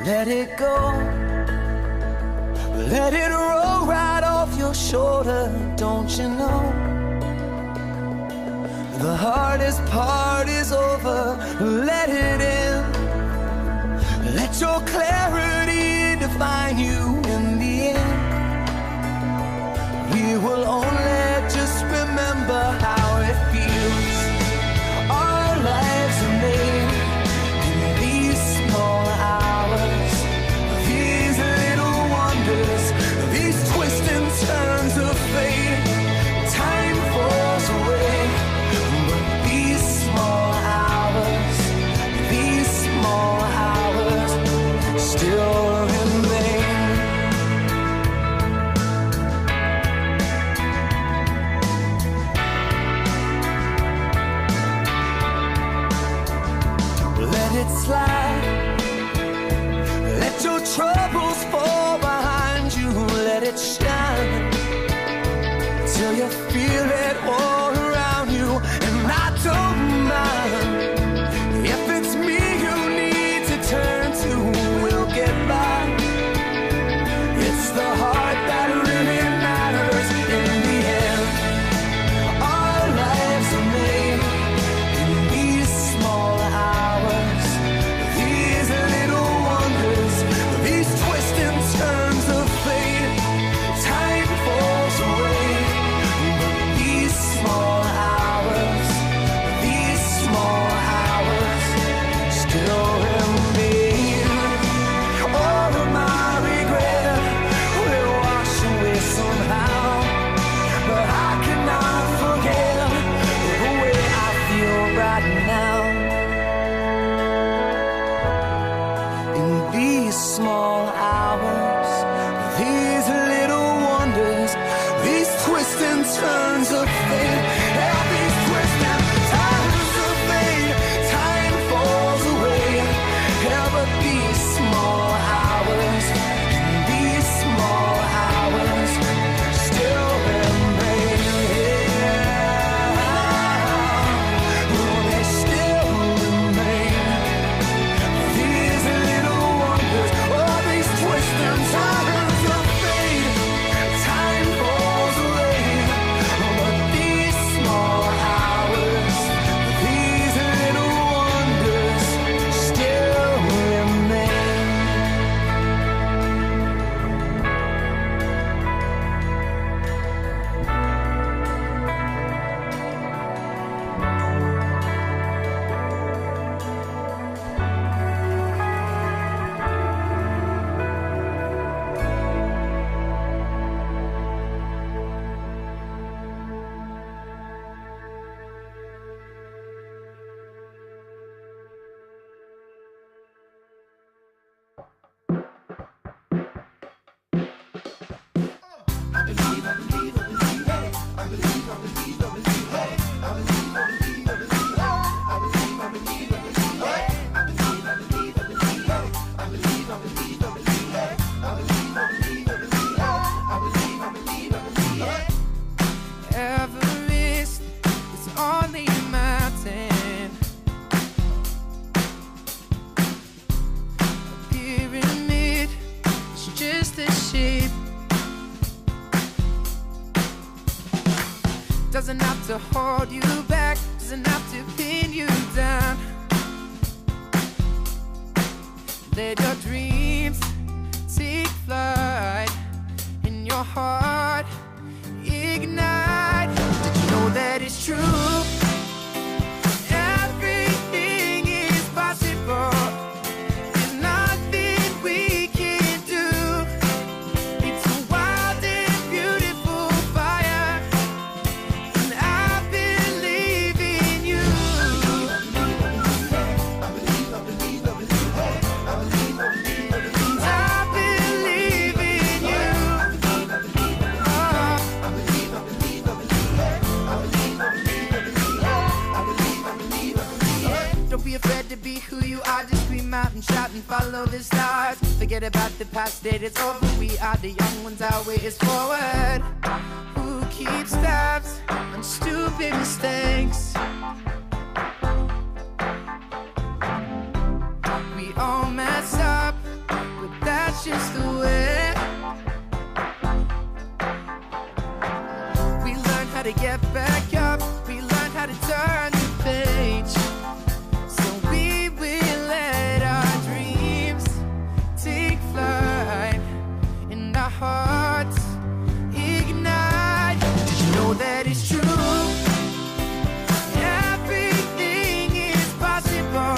Let it go. Let it roll right off your shoulder, don't you know? The hardest part is over, let it in. Let your clarity define you in the end. We will only just remember how it feels. Our lives are made in these small hours, these little wonders, these twists and turns of fate. Time falls away, but these small hours still remain. Let it slide. Let your troubles fall behind you. Let it shine till you feel it all around you. And I don't mind if it's me you need to turn to. We'll get by. It's the heart that really matters in the end. Our lives are made in these small hours, these little wonders, these twists and turns of fate. Time falls away, but these small hours still remain. All of my regret will wash away somehow, but I cannot forget the way I feel right now. In these small hours, these little wonders, these twists and turns of fate, yeah, these twists and turns of fate. Time falls away, yeah, but these small hours still remain. Oh, they still remain. These little wonders, oh, these twists and turns of fate. Time falls away, but these small hours, these little wonders still remain. Everest is only a mountain. A pyramid is just a shape. Doesn't have to hold you back, doesn't have to pin you down. Let your dreams take flight in your heart. Ignite. Did you know that it's true? Everything is possible. There's nothing we can't do. It's a wild and beautiful fire, and I believe in you. I believe in you. Don't be afraid to be who you are. Just scream out and shout and follow the stars. Forget about the past, it is over. We are the young ones, our way is forward. Who keeps tabs on stupid mistakes? We all mess up, that's just the way. We learn how to get back up. We learn how to turn the page. So we will let our dreams take flight and our hearts ignite. Did you know that it's true? Everything is possible.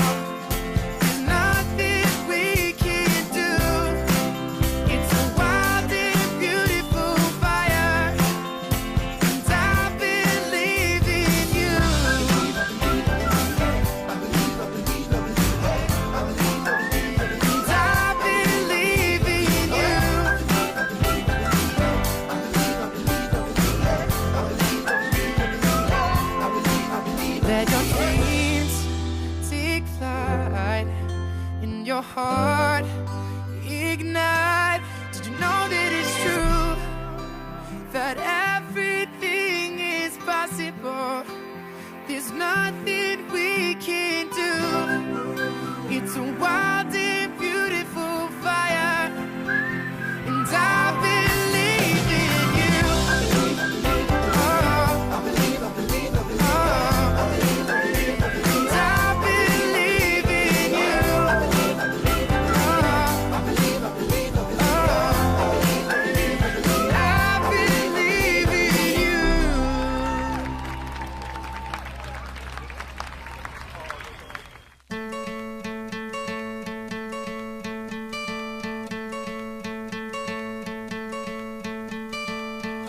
There's nothing we can't do. It's a wild and beautiful fire, and I believe in you. I believe in you. Let your dreams take flight and your heart ignite. Did you know that it's true? That everything is possible. There's nothing we can't do. It's a wild and beautiful fire, and I believe in you. Oh, I believe. And I believe in you. I believe in you.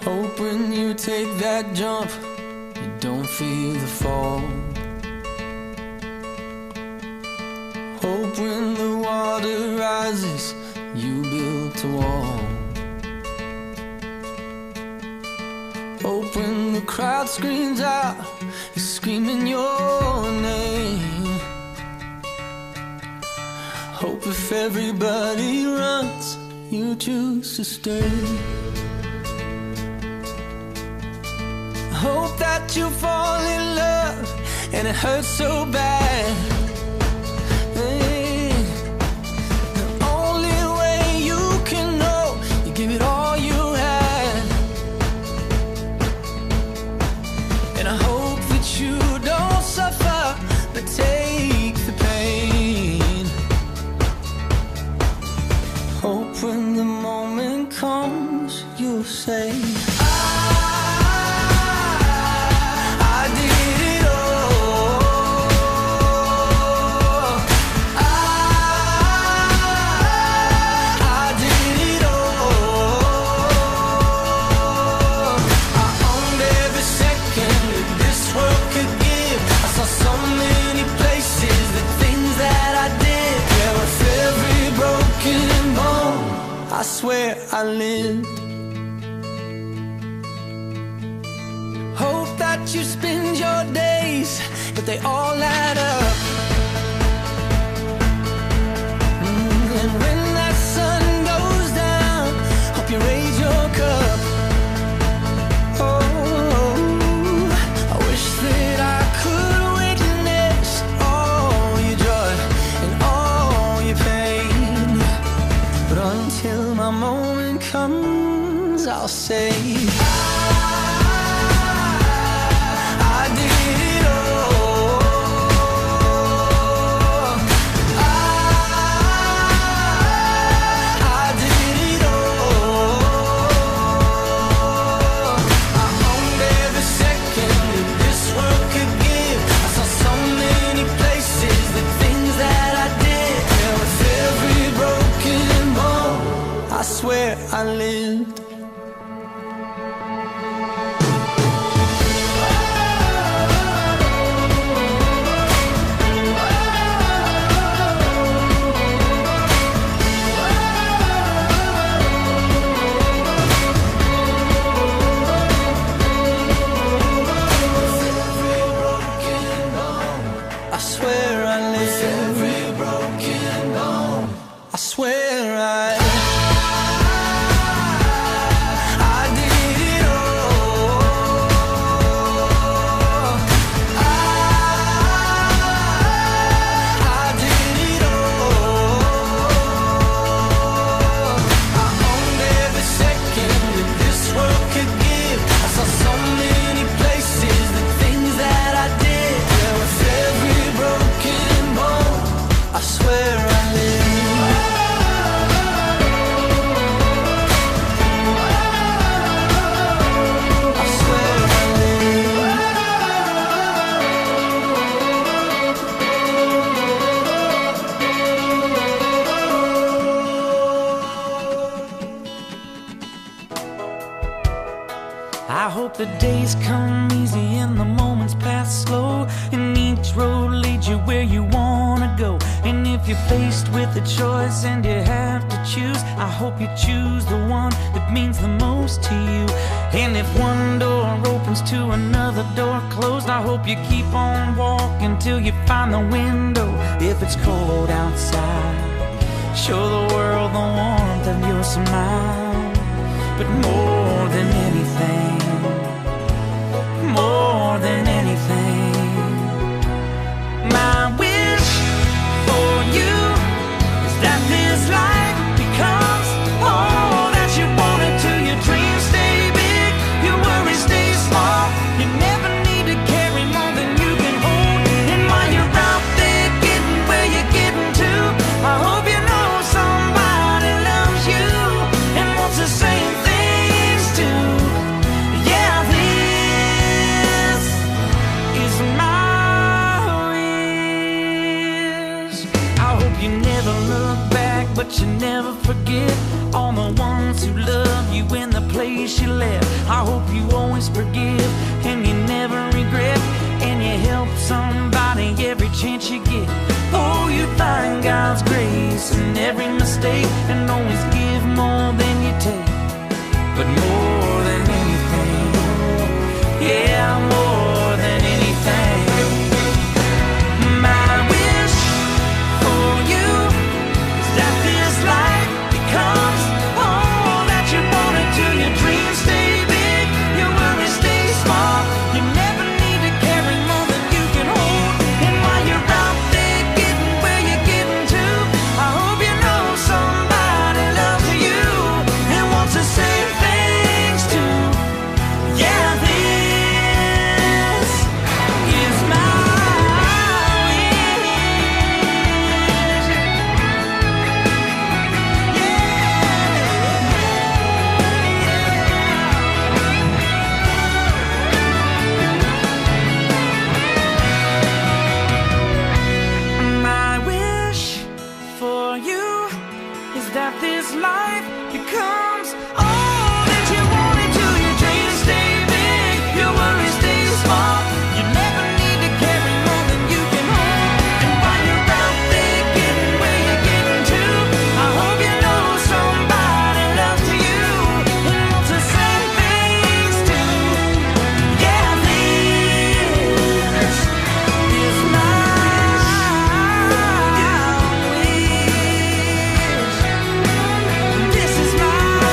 Hope when you take that jump, you don't feel the fall. Hope when the water rises, you build a wall. Hope when the crowd screams out, you're screaming your name. Hope if everybody runs, you choose to stay. Hope that you fall in love and it hurts so bad. Hey, the only way you can know, you give it all you had. And I hope that you don't suffer, but take the pain. Hope when the moment comes, you'll say, I swear I lived. Hope that you spend your days, but they all add up. And when that sun goes down, hope you raise your cup. Oh, I wish that I could witness all your joy and all your pain. But until my moment comes, I'll say, I did it all. I did it all. I owned every second that this world could give. I saw so many places, the things that I did. Yeah, with every broken bone, I swear I lived. I swear I lived. Every broken bone, I swear I did it all. I did it all. I hope the days come easy and the moments pass slow, and each road leads you where you wanna go. And if you're faced with a choice and you have to choose, I hope you choose the one that means the most to you. And if one door opens to another door closed, I hope you keep on walking till you find the window. If it's cold outside, show the world the warmth of your smile. But more than anything, more than anything, my wish for you is that this life becomes all that you want it to. Your dreams stay big, your worries stay small. You never need to carry more than you can hold. And while you're out there getting where you're getting to, I hope you know somebody loves you and wants the same things too. Yeah, this is my wish. I hope you never look back, but you never forget all the ones who love you in the place you left. I hope you always forgive and you never regret, and you help somebody every chance you get. Oh, you find God's grace in every mistake, and always give more than you take. But more than anything, yeah, more than anything, my wish for you is that this life becomes all that you want it to. Your dreams stay big, your worries stay small. You never need to carry more than you can hold. And while you're out there getting where you're getting to, I hope you know somebody loves you and wants the same things too. Yeah, this is my my wish for you is that this life becomes all that you want it to. Your dreams stay big, your worries stay small. You never need to carry more than you can hold. And while you're out there getting where you're getting to, I hope you know somebody loves you and wants the same things too. Yeah, this is my wish. This is my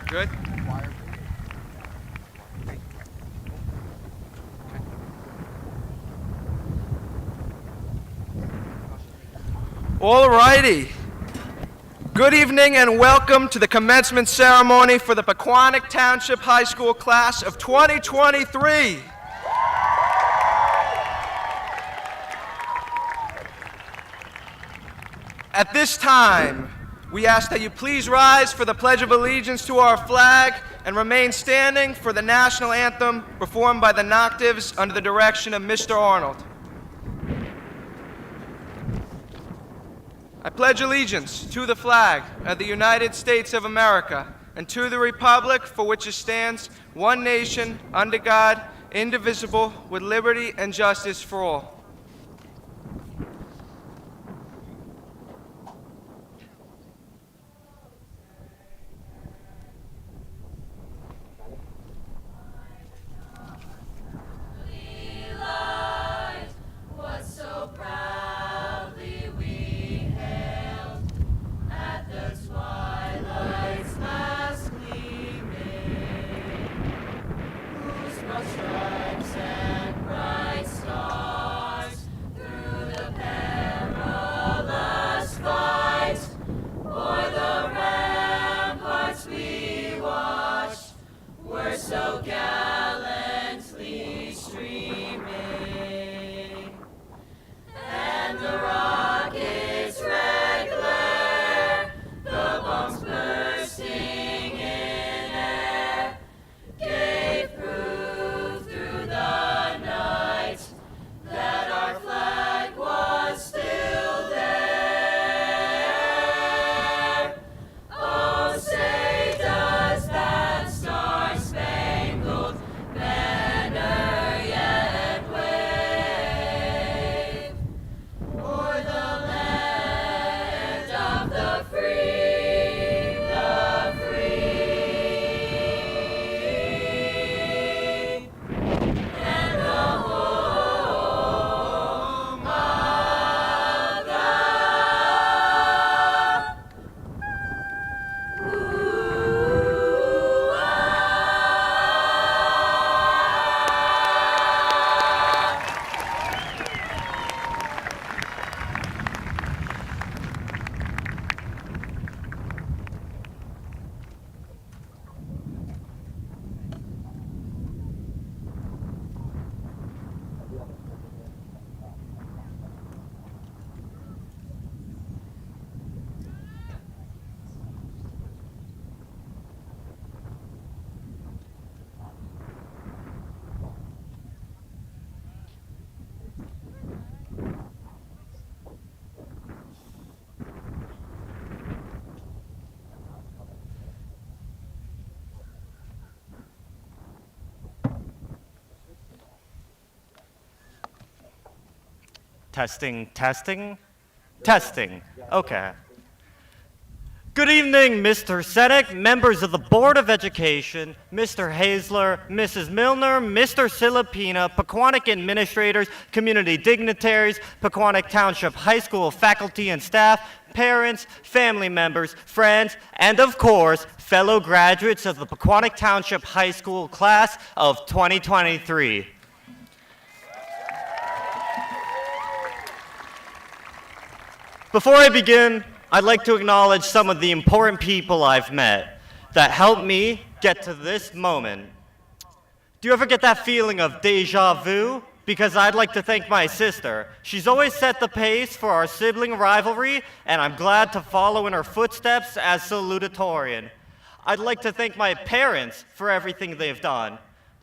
Good? All righty. Good evening and welcome to the commencement ceremony for the Pequannock Township High School class of 2023. At this time, we ask that you please rise for the Pledge of Allegiance to our flag and remain standing for the national anthem performed by the Noctives under the direction of Mr. Arnold. I pledge allegiance to the flag of the United States of America and to the republic for which it stands, one nation, under God, indivisible, with liberty and justice for all. Stripes and bright stars. Testing, testing, testing. Okay. Good evening, Mr. Senek, members of the Board of Education, Mr. Hazler, Mrs. Milner, Mr. Silipina, Pequannock administrators, community dignitaries, Pequannock Township High School faculty and staff, parents, family members, friends, and of course, fellow graduates of the Pequannock Township High School class of 2023. Before I begin, I'd like to acknowledge some of the important people I've met that helped me get to this moment. Do you ever get that feeling of deja vu? Because I'd like to thank my sister. She's always set the pace for our sibling rivalry, and I'm glad to follow in her footsteps as salutatorian. I'd like to thank my parents for everything they've done.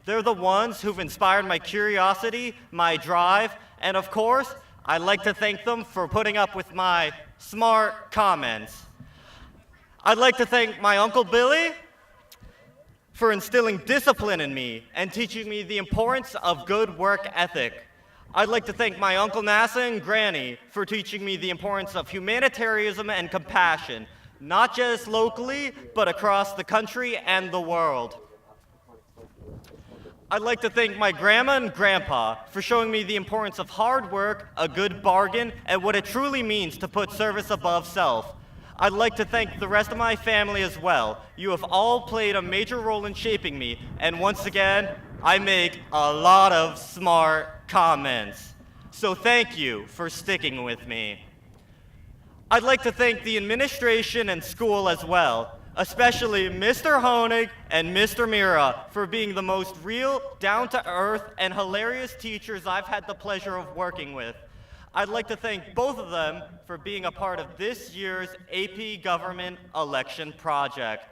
They're the ones who've inspired my curiosity, my drive, and of course, I'd like to thank them for putting up with my smart comments. I'd like to thank my Uncle Billy for instilling discipline in me and teaching me the importance of good work ethic. I'd like to thank my Uncle Nasa and Granny for teaching me the importance of humanitarianism and compassion, not just locally, but across the country and the world. I'd like to thank my grandma and grandpa for showing me the importance of hard work, a good bargain, and what it truly means to put service above self. I'd like to thank the rest of my family as well. You have all played a major role in shaping me, and once again, I make a lot of smart comments. So thank you for sticking with me. I'd like to thank the administration and school as well, especially Mr. Honig and Mr. Mira for being the most real, down-to-earth, and hilarious teachers I've had the pleasure of working with. I'd like to thank both of them for being a part of this year's AP Government Election Project.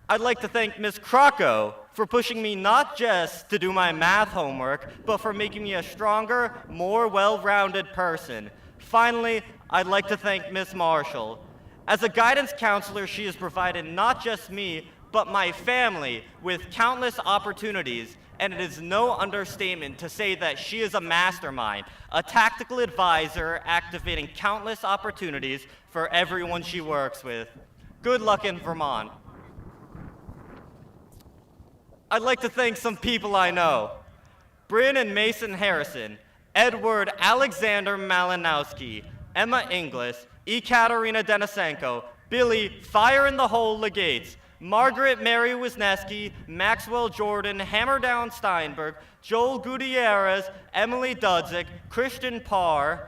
I'd like to thank Ms. Crocco for pushing me not just to do my math homework, but for making me a stronger, more well-rounded person. Finally, I'd like to thank Ms. Marshall. As a guidance counselor, she has provided not just me, but my family with countless opportunities, and it is no understatement to say that she is a mastermind, a tactical advisor activating countless opportunities for everyone she works with. Good luck in Vermont. I'd like to thank some people I know. Bryn and Mason Harrison, Edward Alexander Malinowski, Emma Inglis, Ekaterina Denisenko, Billy Fire in the Hole Legates, Margaret Mary Wisniewski, Maxwell Jordan, Hammerdown Steinberg, Joel Gutierrez, Emily Dudzik, Christian Parr,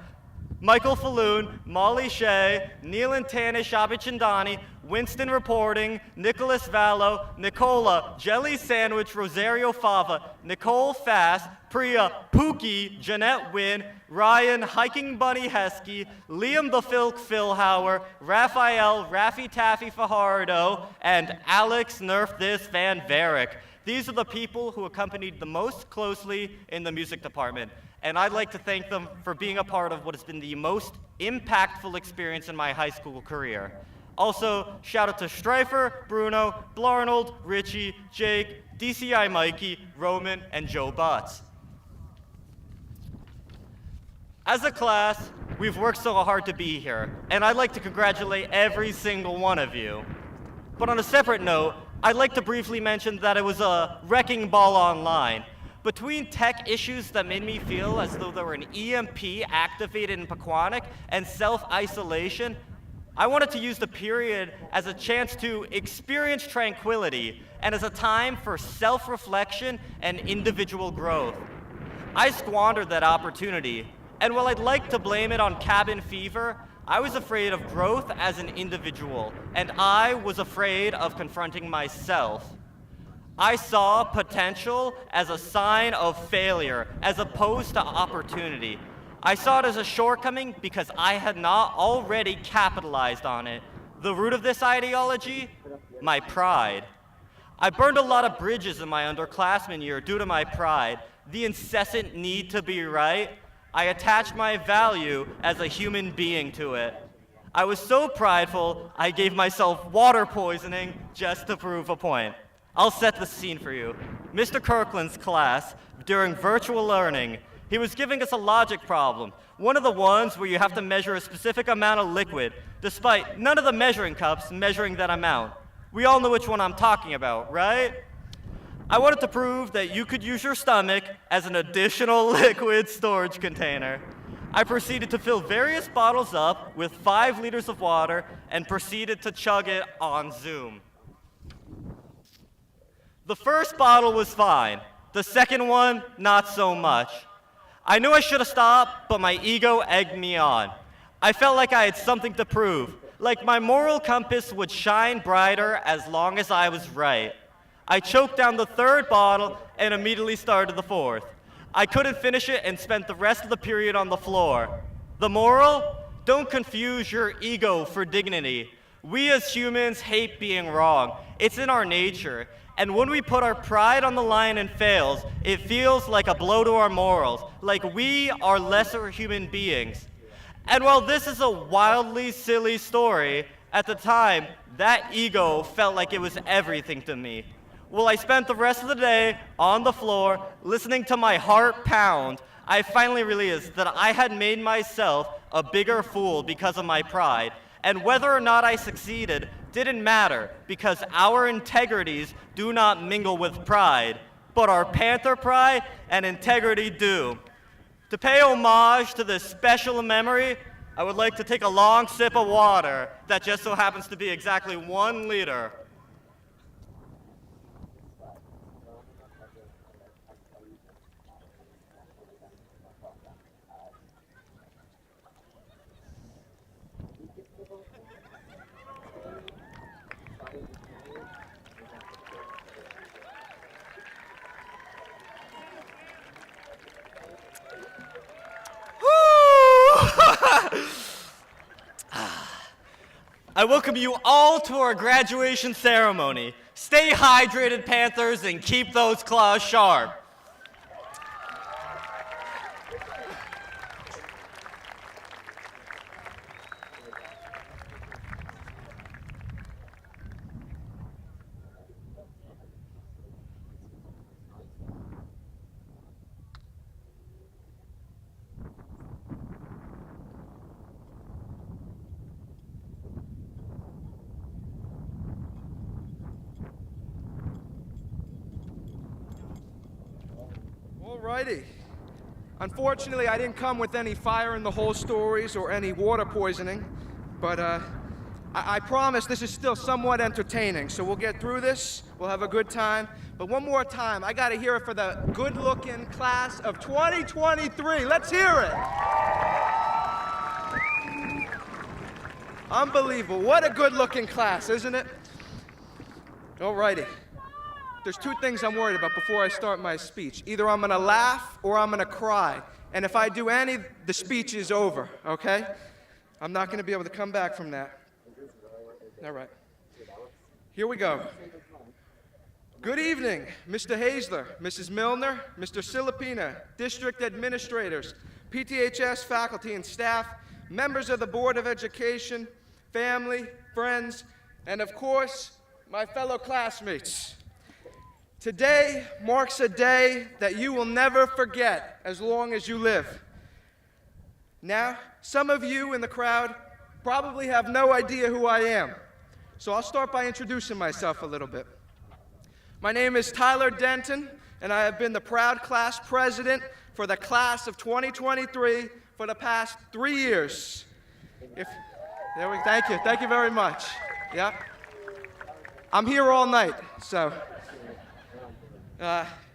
Michael Falloon, Molly Shea, Neil and Tanish Abichandani, Winston Reporting, Nicholas Vallow, Nicola, Jelly Sandwich, Rosario Fava, Nicole Fast, Priya, Pookie, Jeanette Wynn, Ryan, Hiking Bunny Heskey, Liam the Filk Philhauer, Raphael, Raffy Taffy Fajardo, and Alex Nerf This Van Varick. These are the people who accompanied the most closely in the music department, and I'd like to thank them for being a part of what has been the most impactful experience in my high school career. Also, shout out to Streifer, Bruno, Blarnold, Richie, Jake, DCI Mikey, Roman, and Joe Butts. As a class, we've worked so hard to be here, and I'd like to congratulate every single one of you. But on a separate note, I'd like to briefly mention that it was a wrecking ball online. Between tech issues that made me feel as though there were an EMP activated in Pequannock and self-isolation, I wanted to use the period as a chance to experience tranquility and as a time for self-reflection and individual growth. I squandered that opportunity, and while I'd like to blame it on cabin fever, I was afraid of growth as an individual, and I was afraid of confronting myself. I saw potential as a sign of failure as opposed to opportunity. I saw it as a shortcoming because I had not already capitalized on it. The root of this ideology? My pride. I burned a lot of bridges in my underclassmen year due to my pride, the incessant need to be right. I attached my value as a human being to it. I was so prideful, I gave myself water poisoning just to prove a point. I'll set the scene for you. Mr. Kirkland's class, during virtual learning, He was giving us a logic problem, one of the ones where you have to measure a specific amount of liquid, despite none of the measuring cups measuring that amount. We all know which one I'm talking about, right? I wanted to prove that you could use your stomach as an additional liquid storage container. I proceeded to fill various bottles up with 5 liters of water and proceeded to chug it on Zoom. The first bottle was fine. The second one, not so much. I knew I should have stopped, but my ego egged me on. I felt like I had something to prove, like my moral compass would shine brighter as long as I was right. I choked down the third bottle and immediately started the fourth. I couldn't finish it and spent the rest of the period on the floor. The moral? Don't confuse your ego for dignity. We as humans hate being wrong. It's in our nature. And when we put our pride on the line and fails, it feels like a blow to our morals, like we are lesser human beings. And while this is a wildly silly story, at the time, that ego felt like it was everything to me. Well, I spent the rest of the day on the floor, listening to my heart pound. I finally realized that I had made myself a bigger fool because of my pride. And whether or not I succeeded didn't matter, because our integrities do not mingle with pride, but our Panther pride and integrity do. To pay homage to this special memory, I would like to take a long sip of water that just so happens to be exactly 1 liter. I welcome you all to our graduation ceremony. Stay hydrated, Panthers, and keep those claws sharp. Alrighty. Unfortunately, I didn't come with any fire in the hole stories or any water poisoning, but I promise this is still somewhat entertaining, so we'll get through this, we'll have a good time. But one more time, I gotta hear it for the good-looking class of 2023. Let's hear it! Unbelievable. What a good-looking class, isn't it? Alrighty. There's 2 things I'm worried about before I start my speech. Either I'm gonna laugh or I'm gonna cry. And if I do any, the speech is over, okay? I'm not gonna be able to come back from that. All right. Here we go. Good evening, Mr. Hazler, Mrs. Milner, Mr. Silipina, district administrators, PTHS faculty and staff, members of the Board of Education, family, friends, and of course, my fellow classmates. Today marks a day that you will never forget as long as you live. Now, some of you in the crowd probably have no idea who I am, so I'll start by introducing myself a little bit. My name is Tyler Denton, and I have been the proud class president for the class of 2023 for the past 3 years. Thank you very much. Yeah. I'm here all night, so.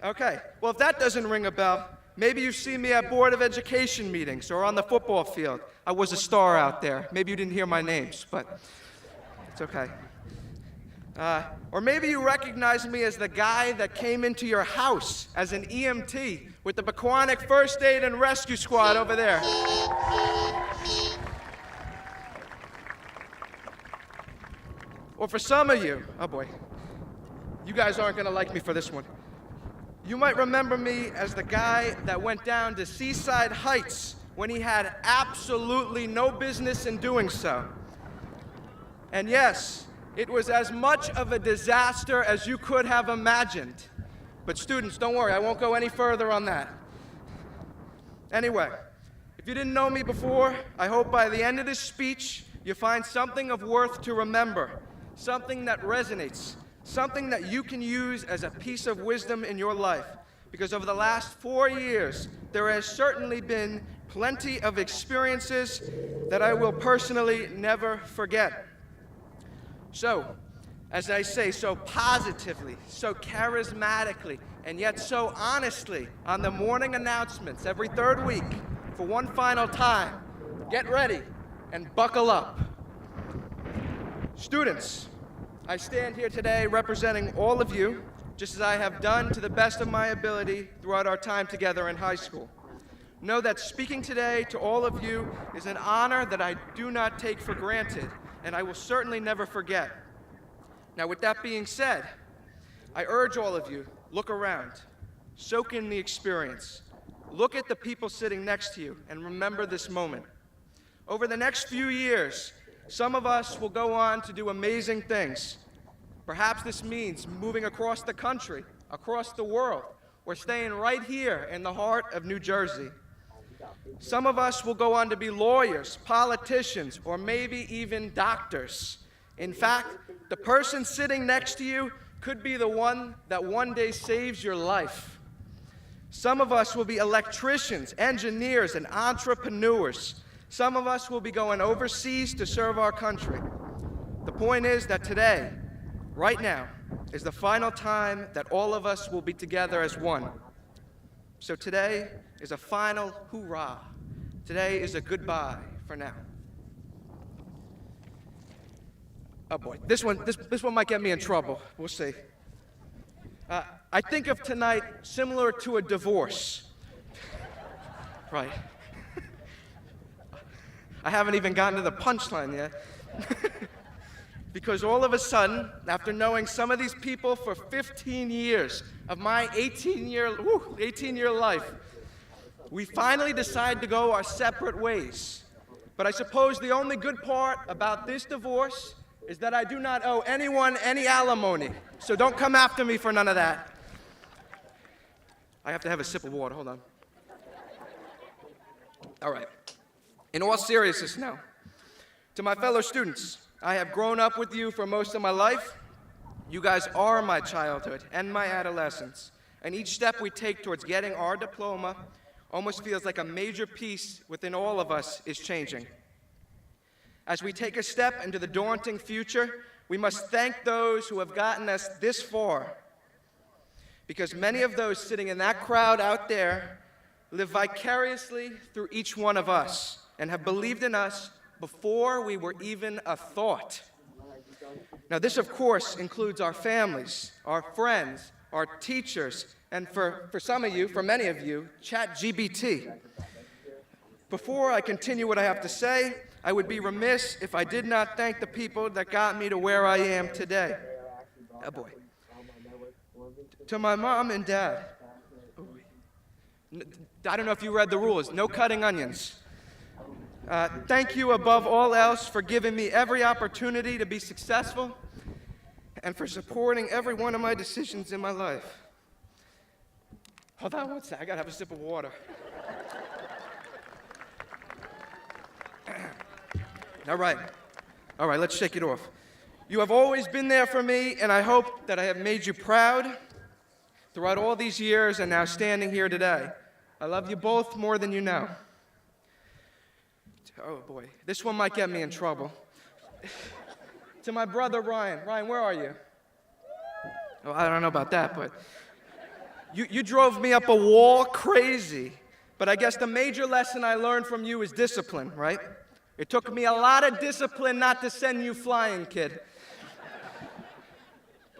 Okay, well, if that doesn't ring a bell, maybe you've seen me at Board of Education meetings or on the football field. I was a star out there. Maybe you didn't hear my names, but it's okay. Or maybe you recognize me as the guy that came into your house as an EMT with the Pequannock First Aid and Rescue Squad over there. Or for some of you, oh boy, you guys aren't gonna like me for this one. You might remember me as the guy that went down to Seaside Heights when he had absolutely no business in doing so. And yes, it was as much of a disaster as you could have imagined. But students, don't worry, I won't go any further on that. Anyway, if you didn't know me before, I hope by the end of this speech you find something of worth to remember, something that resonates, something that you can use as a piece of wisdom in your life. Because over the last 4 years, there has certainly been plenty of experiences that I will personally never forget. So, as I say so positively, so charismatically, and yet so honestly on the morning announcements every third week, for one final time, get ready and buckle up. Students, I stand here today representing all of you, just as I have done to the best of my ability throughout our time together in high school. Know that speaking today to all of you is an honor that I do not take for granted, and I will certainly never forget. Now, with that being said, I urge all of you, look around, soak in the experience, look at the people sitting next to you, and remember this moment. Over the next few years, some of us will go on to do amazing things. Perhaps this means moving across the country, across the world, or staying right here in the heart of New Jersey. Some of us will go on to be lawyers, politicians, or maybe even doctors. In fact, the person sitting next to you could be the one that one day saves your life. Some of us will be electricians, engineers, and entrepreneurs. Some of us will be going overseas to serve our country. The point is that today, right now, is the final time that all of us will be together as one. So today is a final hoorah. Today is a goodbye for now. Oh boy, this one might get me in trouble. We'll see. I think of tonight similar to a divorce. Right. I haven't even gotten to the punchline yet. Because all of a sudden, after knowing some of these people for 15 years of my 18-year life, we finally decide to go our separate ways. But I suppose the only good part about this divorce is that I do not owe anyone any alimony. So don't come after me for none of that. I have to have a sip of water, hold on. All right. In all seriousness now, to my fellow students, I have grown up with you for most of my life. You guys are my childhood and my adolescence. And each step we take towards getting our diploma almost feels like a major piece within all of us is changing. As we take a step into the daunting future, we must thank those who have gotten us this far. Because many of those sitting in that crowd out there live vicariously through each one of us and have believed in us before we were even a thought. Now, this, of course, includes our families, our friends, our teachers, and for some of you, for many of you, ChatGPT. Before I continue what I have to say, I would be remiss if I did not thank the people that got me to where I am today. Oh boy. To my mom and dad. I don't know if you read the rules. No cutting onions. Thank you above all else for giving me every opportunity to be successful and for supporting every one of my decisions in my life. Hold on one sec. I gotta have a sip of water. All right, let's shake it off. You have always been there for me, and I hope that I have made you proud throughout all these years and now standing here today. I love you both more than you know. Oh boy, this one might get me in trouble. To my brother Ryan. Ryan, where are you? Oh, I don't know about that, but you drove me up a wall crazy. But I guess the major lesson I learned from you is discipline, right? It took me a lot of discipline not to send you flying, kid.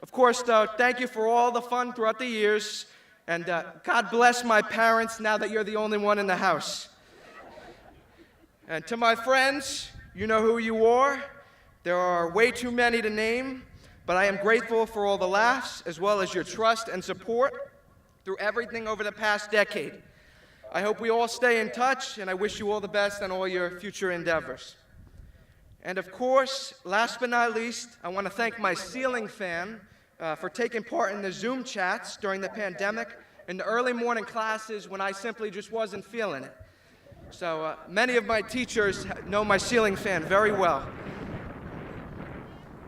Of course, though, thank you for all the fun throughout the years, and God bless my parents now that you're the only one in the house. And to my friends, you know who you are. There are way too many to name, but I am grateful for all the laughs as well as your trust and support through everything over the past decade. I hope we all stay in touch, and I wish you all the best on all your future endeavors. And of course, last but not least, I want to thank my ceiling fan for taking part in the Zoom chats during the pandemic in the early morning classes when I simply just wasn't feeling it. So many of my teachers know my ceiling fan very well.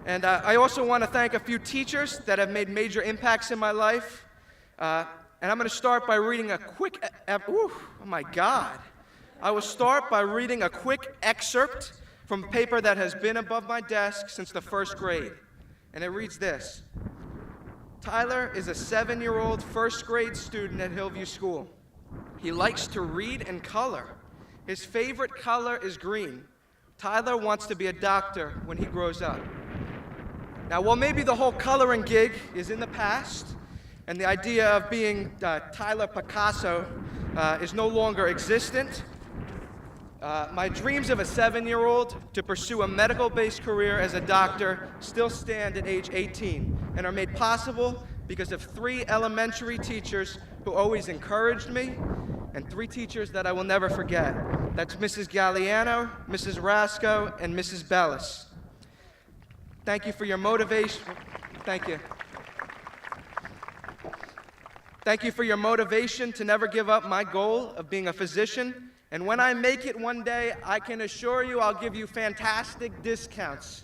And I also want to thank a few teachers that have made major impacts in my life. And I'm going to start by reading a quick, oh my God. I will start by reading a quick excerpt from a paper that has been above my desk since the first grade. And it reads this. Tyler is a 7-year-old first grade student at Hillview School. He likes to read and color. His favorite color is green. Tyler wants to be a doctor when he grows up. Now, while maybe the whole coloring gig is in the past, and the idea of being Tyler Picasso is no longer existent, my dreams of a 7-year-old to pursue a medical-based career as a doctor still stand at age 18 and are made possible because of 3 elementary teachers who always encouraged me and 3 teachers that I will never forget. That's Mrs. Galliano, Mrs. Rasco, and Mrs. Bellis. Thank you for your motivation. Thank you. Thank you for your motivation to never give up my goal of being a physician. And when I make it one day, I can assure you I'll give you fantastic discounts.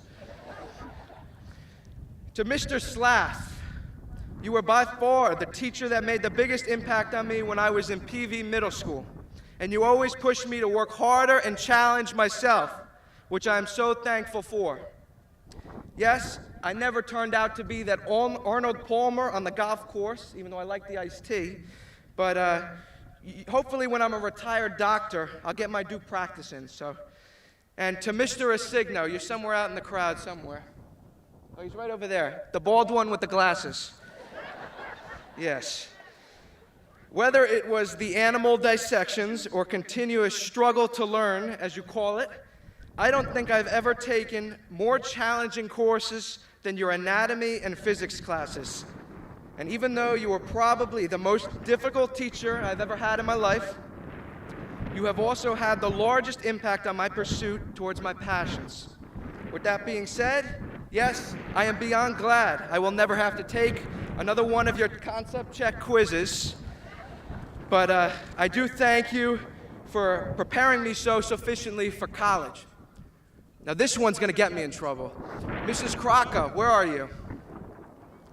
To Mr. Slath, you were by far the teacher that made the biggest impact on me when I was in PV middle school. And you always pushed me to work harder and challenge myself, which I am so thankful for. Yes, I never turned out to be that Arnold Palmer on the golf course, even though I like the iced tea, but hopefully when I'm a retired doctor, I'll get my due practice in. And to Mr. Asigno, you're somewhere out in the crowd somewhere. Oh, he's right over there, the bald one with the glasses. Yes. Whether it was the animal dissections or continuous struggle to learn, as you call it, I don't think I've ever taken more challenging courses than your anatomy and physics classes. And even though you were probably the most difficult teacher I've ever had in my life, you have also had the largest impact on my pursuit towards my passions. With that being said, yes, I am beyond glad I will never have to take another one of your concept check quizzes, but I do thank you for preparing me so sufficiently for college. Now this one's gonna get me in trouble. Mrs. Crocker, where are you?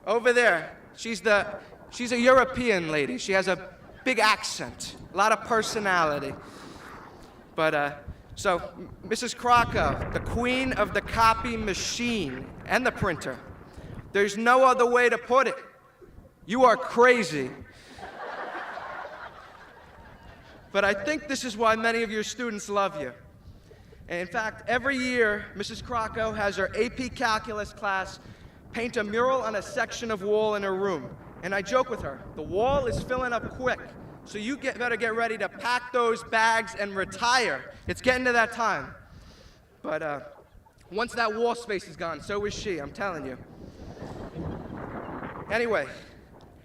Over there. She's a European lady. She has a big accent, a lot of personality. But so Mrs. Crocker, the queen of the copy machine and the printer. There's no other way to put it. You are crazy. But I think this is why many of your students love you. And in fact, every year, Mrs. Crocco has her AP Calculus class paint a mural on a section of wall in her room. And I joke with her, the wall is filling up quick, so you better get ready to pack those bags and retire. It's getting to that time. But once that wall space is gone, so is she, I'm telling you. Anyway,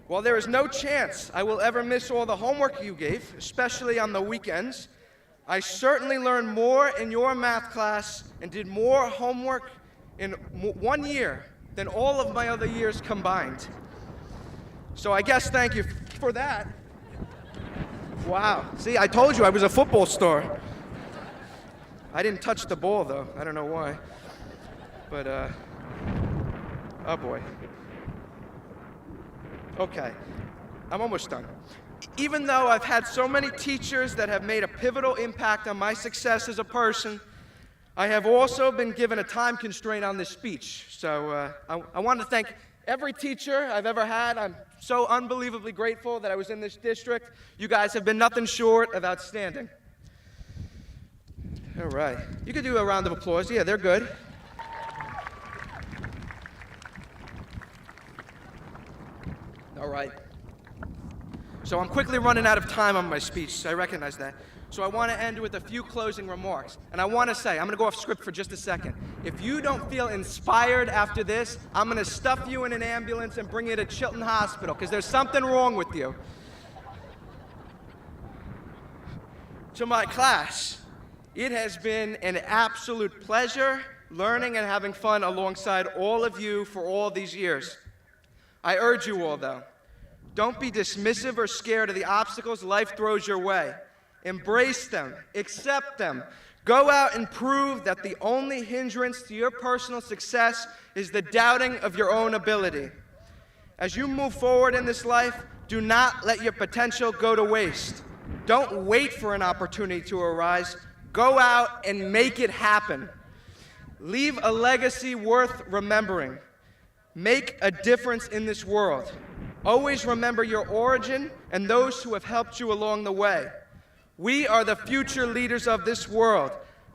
while there is no chance I will ever miss all the homework you gave, especially on the weekends, I certainly learned more in your math class and did more homework in 1 year than all of my other years combined. So I guess thank you for that. Wow, see, I told you I was a football star. I didn't touch the ball though, I don't know why. But, oh boy. Okay, I'm almost done. Even though I've had so many teachers that have made a pivotal impact on my success as a person, I have also been given a time constraint on this speech. So I want to thank every teacher I've ever had. I'm so unbelievably grateful that I was in this district. You guys have been nothing short of outstanding. All right. You could do a round of applause. Yeah, they're good. All right. So I'm quickly running out of time on my speech, I recognize that. So I want to end with a few closing remarks. And I want to say, I'm going to go off script for just a second. If you don't feel inspired after this, I'm going to stuff you in an ambulance and bring you to Chilton Hospital, because there's something wrong with you. To my class, it has been an absolute pleasure learning and having fun alongside all of you for all these years. I urge you all, though, Don't be dismissive or scared of the obstacles life throws your way. Embrace them, accept them. Go out and prove that the only hindrance to your personal success is the doubting of your own ability. As you move forward in this life, do not let your potential go to waste. Don't wait for an opportunity to arise. Go out and make it happen. Leave a legacy worth remembering. Make a difference in this world. Always remember your origin and those who have helped you along the way. We are the future leaders of this world.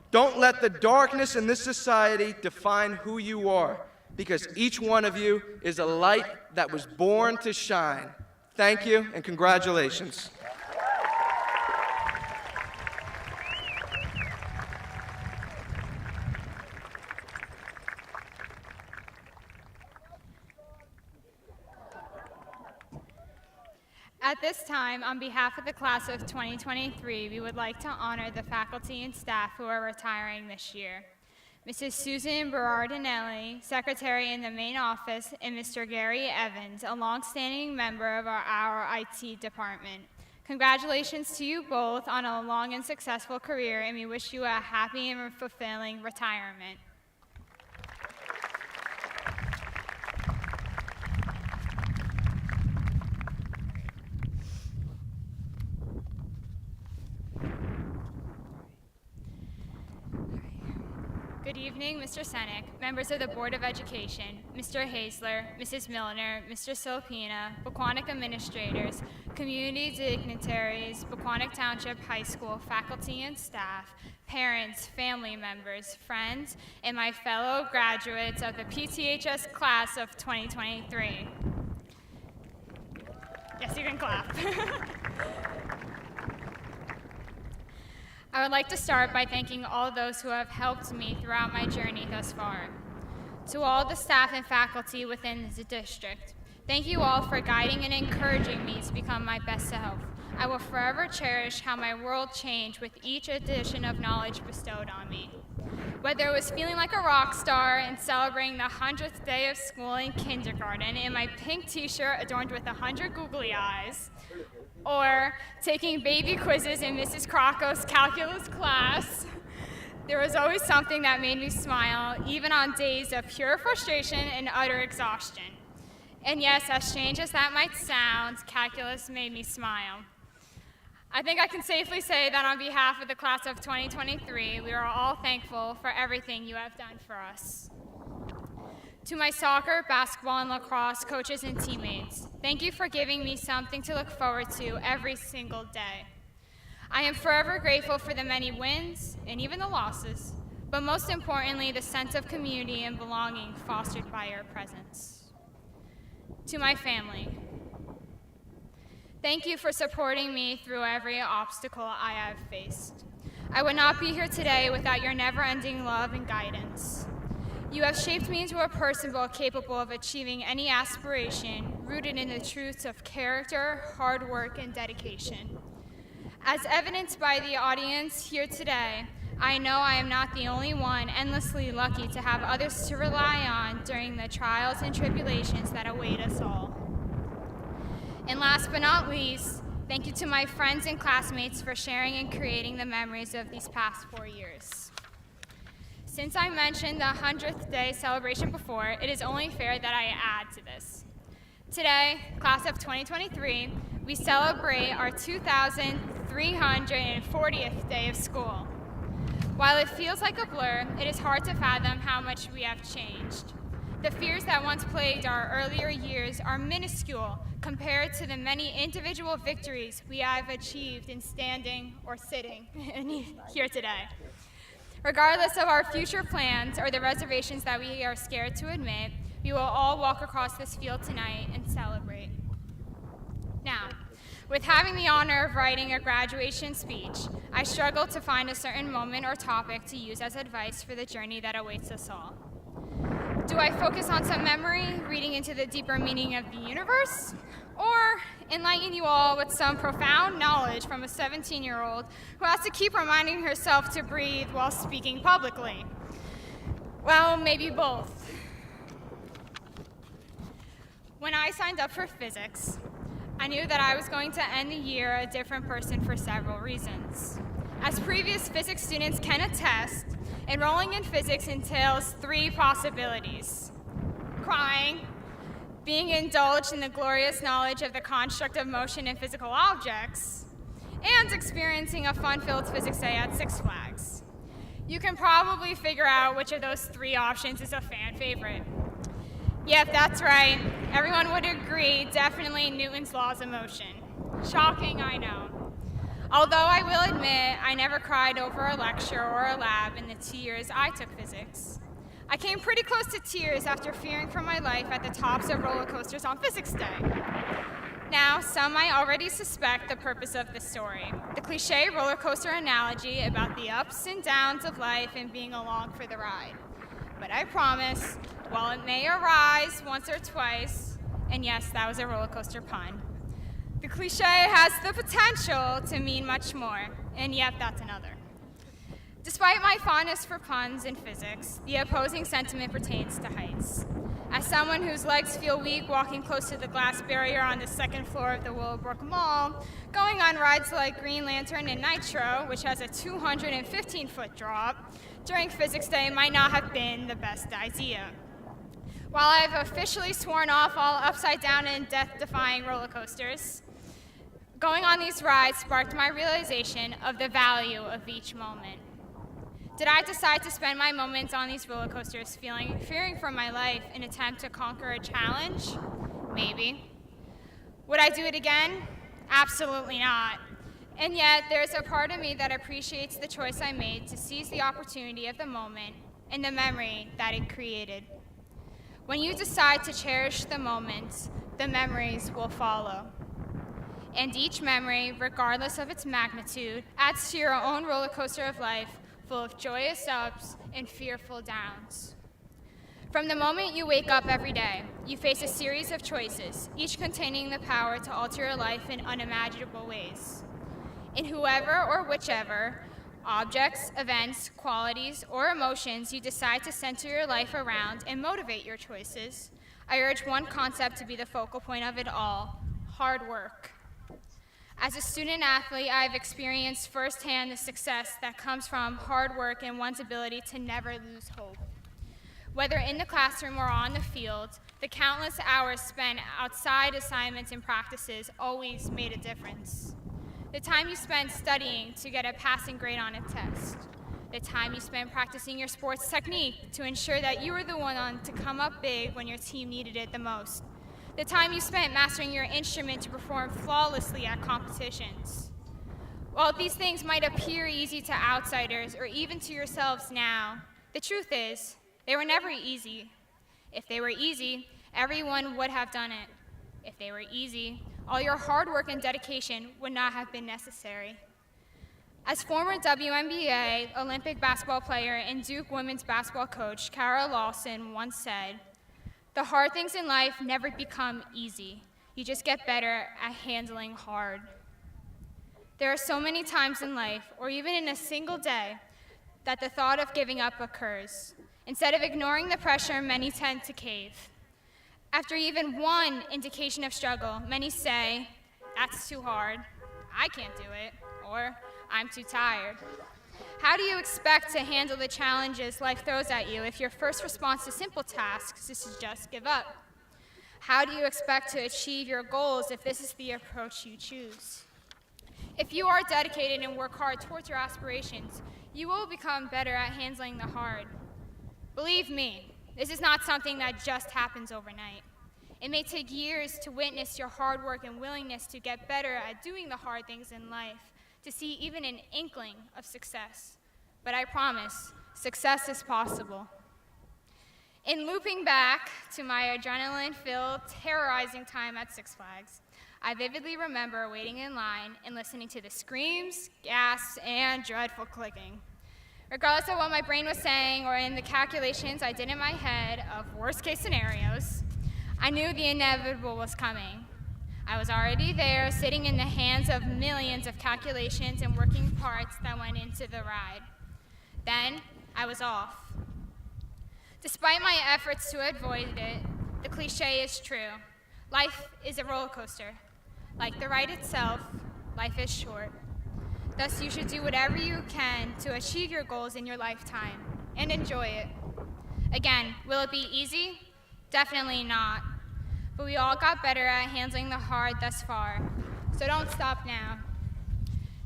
Don't let the darkness in this society define who you are, because each one of you is a light that was born to shine. Thank you and congratulations. At this time, on behalf of the class of 2023, we would like to honor the faculty and staff who are retiring this year. Mrs. Susan Berardinelli, Secretary in the main office, and Mr. Gary Evans, a longstanding member of our IT department. Congratulations to you both on a long and successful career, and we wish you a happy and fulfilling retirement. Good evening, Mr. Senek, members of the Board of Education, Mr. Hazler, Mrs. Milner, Mr. Silpina, Pequannock administrators, community dignitaries, Pequannock Township High School faculty and staff, parents, family members, friends, and my fellow graduates of the PTHS Class of 2023. Yes, you can clap. I would like to start by thanking all those who have helped me throughout my journey thus far. To all the staff and faculty within the district, thank you all for guiding and encouraging me to become my best self. I will forever cherish how my world changed with each addition of knowledge bestowed on me. Whether it was feeling like a rock star and celebrating the 100th day of school in kindergarten in my pink t-shirt adorned with 100 googly eyes, or taking baby quizzes in Mrs. Crocco's calculus class, there was always something that made me smile, even on days of pure frustration and utter exhaustion. And yes, as strange as that might sound, calculus made me smile. I think I can safely say that on behalf of the class of 2023, we are all thankful for everything you have done for us. To my soccer, basketball, and lacrosse coaches and teammates, thank you for giving me something to look forward to every single day. I am forever grateful for the many wins and even the losses, but most importantly, the sense of community and belonging fostered by your presence. To my family, thank you for supporting me through every obstacle I have faced. I would not be here today without your never-ending love and guidance. You have shaped me into a person capable of achieving any aspiration rooted in the truths of character, hard work, and dedication. As evidenced by the audience here today, I know I am not the only one endlessly lucky to have others to rely on during the trials and tribulations that await us all. And last but not least, thank you to my friends and classmates for sharing and creating the memories of these past 4 years. Since I mentioned the 100th day celebration before, it is only fair that I add to this. Today, class of 2023, we celebrate our 2,340th day of school. While it feels like a blur, it is hard to fathom how much we have changed. The fears that once plagued our earlier years are minuscule compared to the many individual victories we have achieved in standing or sitting here today. Regardless of our future plans or the reservations that we are scared to admit, we will all walk across this field tonight and celebrate. Now, with having the honor of writing a graduation speech, I struggle to find a certain moment or topic to use as advice for the journey that awaits us all. Do I focus on some memory, reading into the deeper meaning of the universe? Or enlighten you all with some profound knowledge from a 17-year-old who has to keep reminding herself to breathe while speaking publicly? Well, maybe both. When I signed up for physics, I knew that I was going to end the year a different person for several reasons. As previous physics students can attest, enrolling in physics entails 3 possibilities: crying, being indulged in the glorious knowledge of the construct of motion in physical objects, and experiencing a fun-filled physics day at Six Flags. You can probably figure out which of those 3 options is a fan favorite. Yep, that's right. Everyone would agree, definitely Newton's laws of motion. Shocking, I know. Although I will admit, I never cried over a lecture or a lab in the 2 years I took physics. I came pretty close to tears after fearing for my life at the tops of roller coasters on Physics Day. Now, some might already suspect the purpose of this story, the cliche roller coaster analogy about the ups and downs of life and being along for the ride. But I promise, while it may arise once or twice, and yes, that was a roller coaster pun, the cliche has the potential to mean much more, and yet that's another. Despite my fondness for puns in physics, the opposing sentiment pertains to heights. As someone whose legs feel weak walking close to the glass barrier on the 2nd floor of the Willowbrook Mall, going on rides like Green Lantern and Nitro, which has a 215-foot drop, during Physics Day might not have been the best idea. While I've officially sworn off all upside-down and death-defying roller coasters, going on these rides sparked my realization of the value of each moment. Did I decide to spend my moments on these roller coasters fearing for my life in an attempt to conquer a challenge? Maybe. Would I do it again? Absolutely not. And yet, there's a part of me that appreciates the choice I made to seize the opportunity of the moment and the memory that it created. When you decide to cherish the moments, the memories will follow. And each memory, regardless of its magnitude, adds to your own roller coaster of life, full of joyous ups and fearful downs. From the moment you wake up every day, you face a series of choices, each containing the power to alter your life in unimaginable ways. In whoever or whichever objects, events, qualities, or emotions you decide to center your life around and motivate your choices, I urge one concept to be the focal point of it all: hard work. As a student athlete, I have experienced firsthand the success that comes from hard work and one's ability to never lose hope. Whether in the classroom or on the field, the countless hours spent outside assignments and practices always made a difference. The time you spent studying to get a passing grade on a test, the time you spent practicing your sports technique to ensure that you were the one to come up big when your team needed it the most, the time you spent mastering your instrument to perform flawlessly at competitions. While these things might appear easy to outsiders or even to yourselves now, the truth is, they were never easy. If they were easy, everyone would have done it. If they were easy, all your hard work and dedication would not have been necessary. As former WNBA Olympic basketball player and Duke women's basketball coach Kara Lawson once said, "The hard things in life never become easy. You just get better at handling hard." There are so many times in life, or even in a single day, that the thought of giving up occurs. Instead of ignoring the pressure, many tend to cave. After even one indication of struggle, many say, "That's too hard, I can't do it," or "I'm too tired." How do you expect to handle the challenges life throws at you if your first response to simple tasks is to just give up? How do you expect to achieve your goals if this is the approach you choose? If you are dedicated and work hard towards your aspirations, you will become better at handling the hard. Believe me, this is not something that just happens overnight. It may take years to witness your hard work and willingness to get better at doing the hard things in life, to see even an inkling of success. But I promise, success is possible. In looping back to my adrenaline-filled, terrorizing time at Six Flags, I vividly remember waiting in line and listening to the screams, gasps, and dreadful clicking. Regardless of what my brain was saying or in the calculations I did in my head of worst-case scenarios, I knew the inevitable was coming. I was already there, sitting in the hands of millions of calculations and working parts that went into the ride. Then, I was off. Despite my efforts to avoid it, the cliche is true. Life is a roller coaster. Like the ride itself, life is short. Thus, you should do whatever you can to achieve your goals in your lifetime and enjoy it. Again, will it be easy? Definitely not. But we all got better at handling the hard thus far, so don't stop now.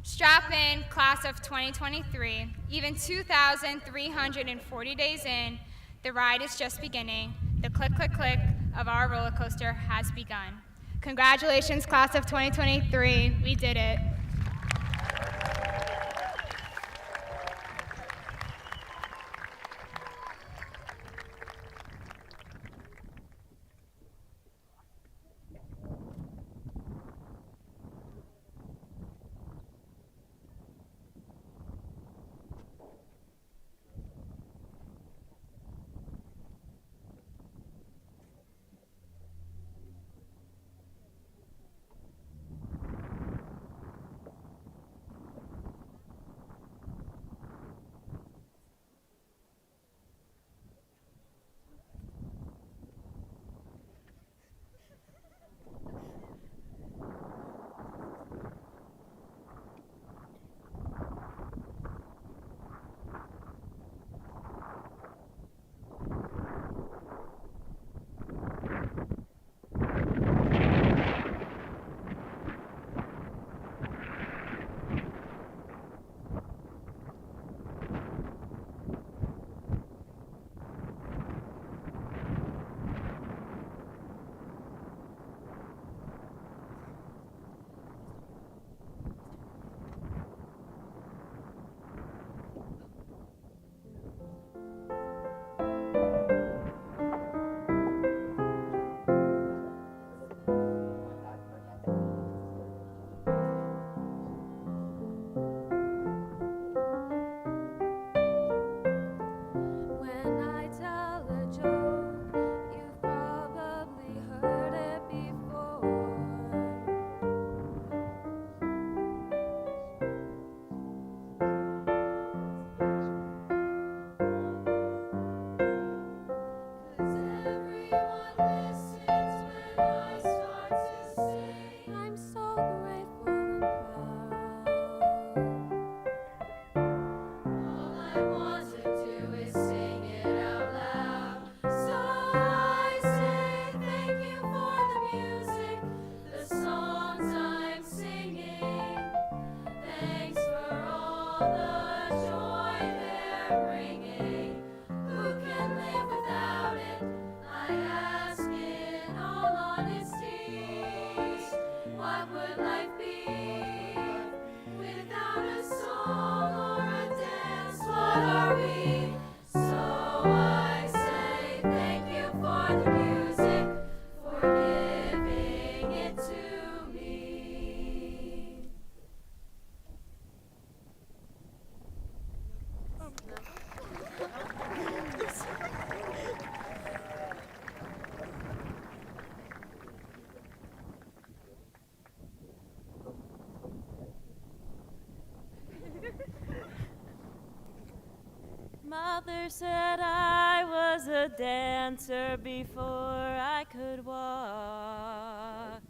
Strap in, class of 2023. Even 2,340 days in, the ride is just beginning. The click, click, click of our roller coaster has begun. Congratulations, class of 2023. We did it. Mother said I was a dancer before I could walk.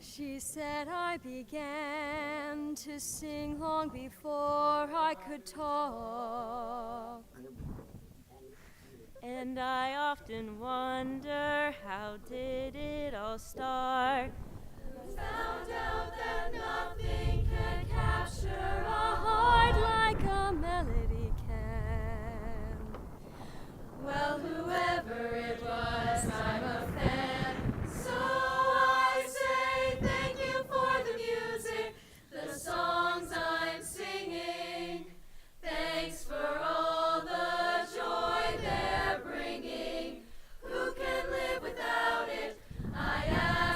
She said I began to sing long before I could talk. And I often wonder, how did it all start? Found out that nothing can capture a heart like a melody can. Well, whoever it was, I'm a fan. So I say thank you for the music, the songs I'm singing. Thanks for all the joy they're bringing. Who can live without it? I ask.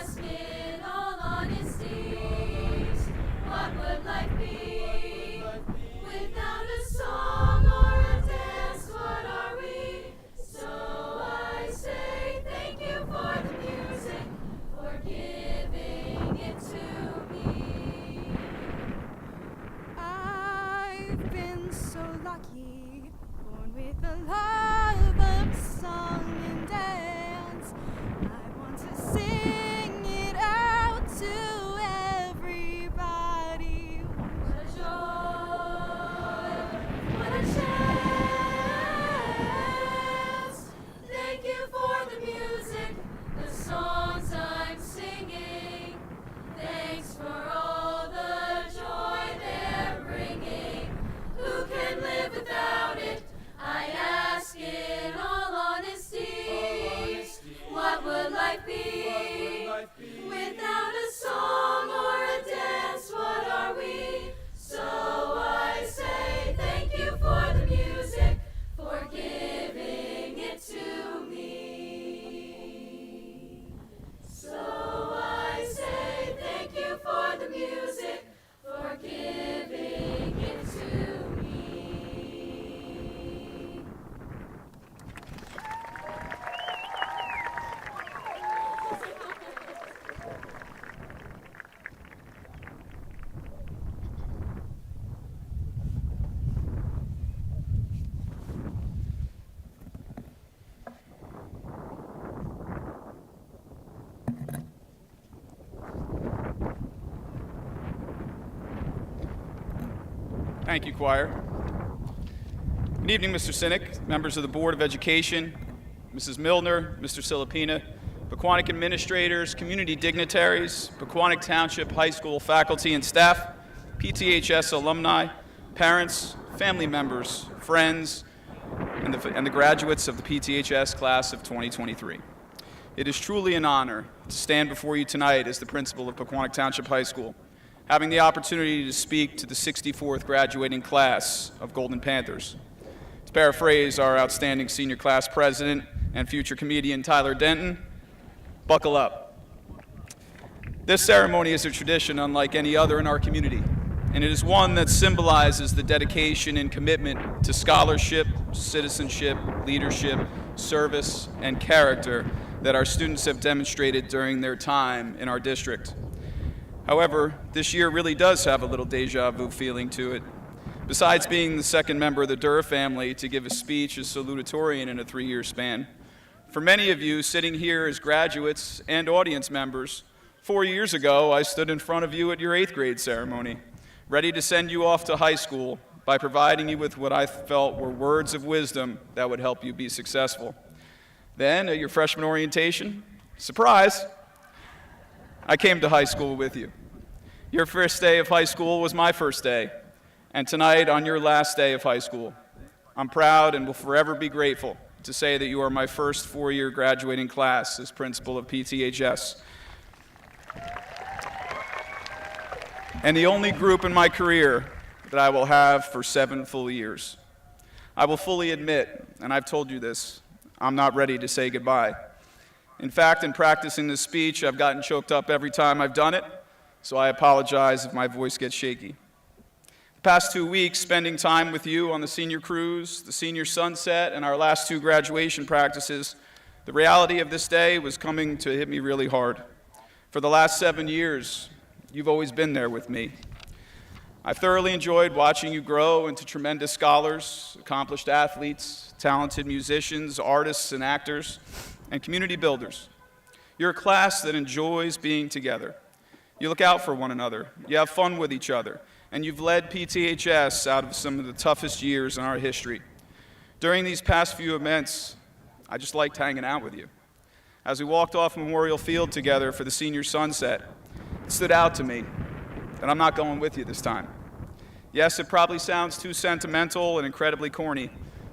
life be? Without a song or a dance, what are we? So I say thank you for the music, for giving it to me. So I say thank you for the music, for giving it to me. Thank you, choir. Good evening, Mr. Sinek, members of the Board of Education, Mrs. Milner, Mr. Silipina, Pequannock administrators, community dignitaries, Pequannock Township High School faculty and staff, PTHS alumni, parents, family members, friends, and the graduates of the PTHS Class of 2023. It is truly an honor to stand before you tonight as the principal of Pequannock Township High School, having the opportunity to speak to the 64th graduating class of Golden Panthers. To paraphrase our outstanding senior class president and future comedian Tyler Denton, buckle up. This ceremony is a tradition unlike any other in our community, and it is one that symbolizes the dedication and commitment to scholarship, citizenship, leadership, service, and character that our students have demonstrated during their time in our district. However, this year really does have a little deja vu feeling to it. Besides being the second member of the Durr family to give a speech as salutatorian in a 3-year span, for many of you sitting here as graduates and audience members, 4 years ago I stood in front of you at your 8th grade ceremony, ready to send you off to high school by providing you with what I felt were words of wisdom that would help you be successful. Then, at your freshman orientation, surprise, I came to high school with you. Your first day of high school was my first day, and tonight, on your last day of high school, I'm proud and will forever be grateful to say that you are my first 4-year graduating class as principal of PTHS, and the only group in my career that I will have for 7 full years. I will fully admit, and I've told you this, I'm not ready to say goodbye. In fact, in practicing this speech, I've gotten choked up every time I've done it, so I apologize if my voice gets shaky. The past 2 weeks, spending time with you on the senior cruise, the senior sunset, and our last 2 graduation practices, the reality of this day was coming to hit me really hard. For the last 7 years, you've always been there with me. I've thoroughly enjoyed watching you grow into tremendous scholars, accomplished athletes, talented musicians, artists, and actors, and community builders. You're a class that enjoys being together. You look out for one another, you have fun with each other, and you've led PTHS out of some of the toughest years in our history. During these past few events, I just liked hanging out with you. As we walked off Memorial Field together for the senior sunset, it stood out to me that I'm not going with you this time. Yes, it probably sounds too sentimental and incredibly corny,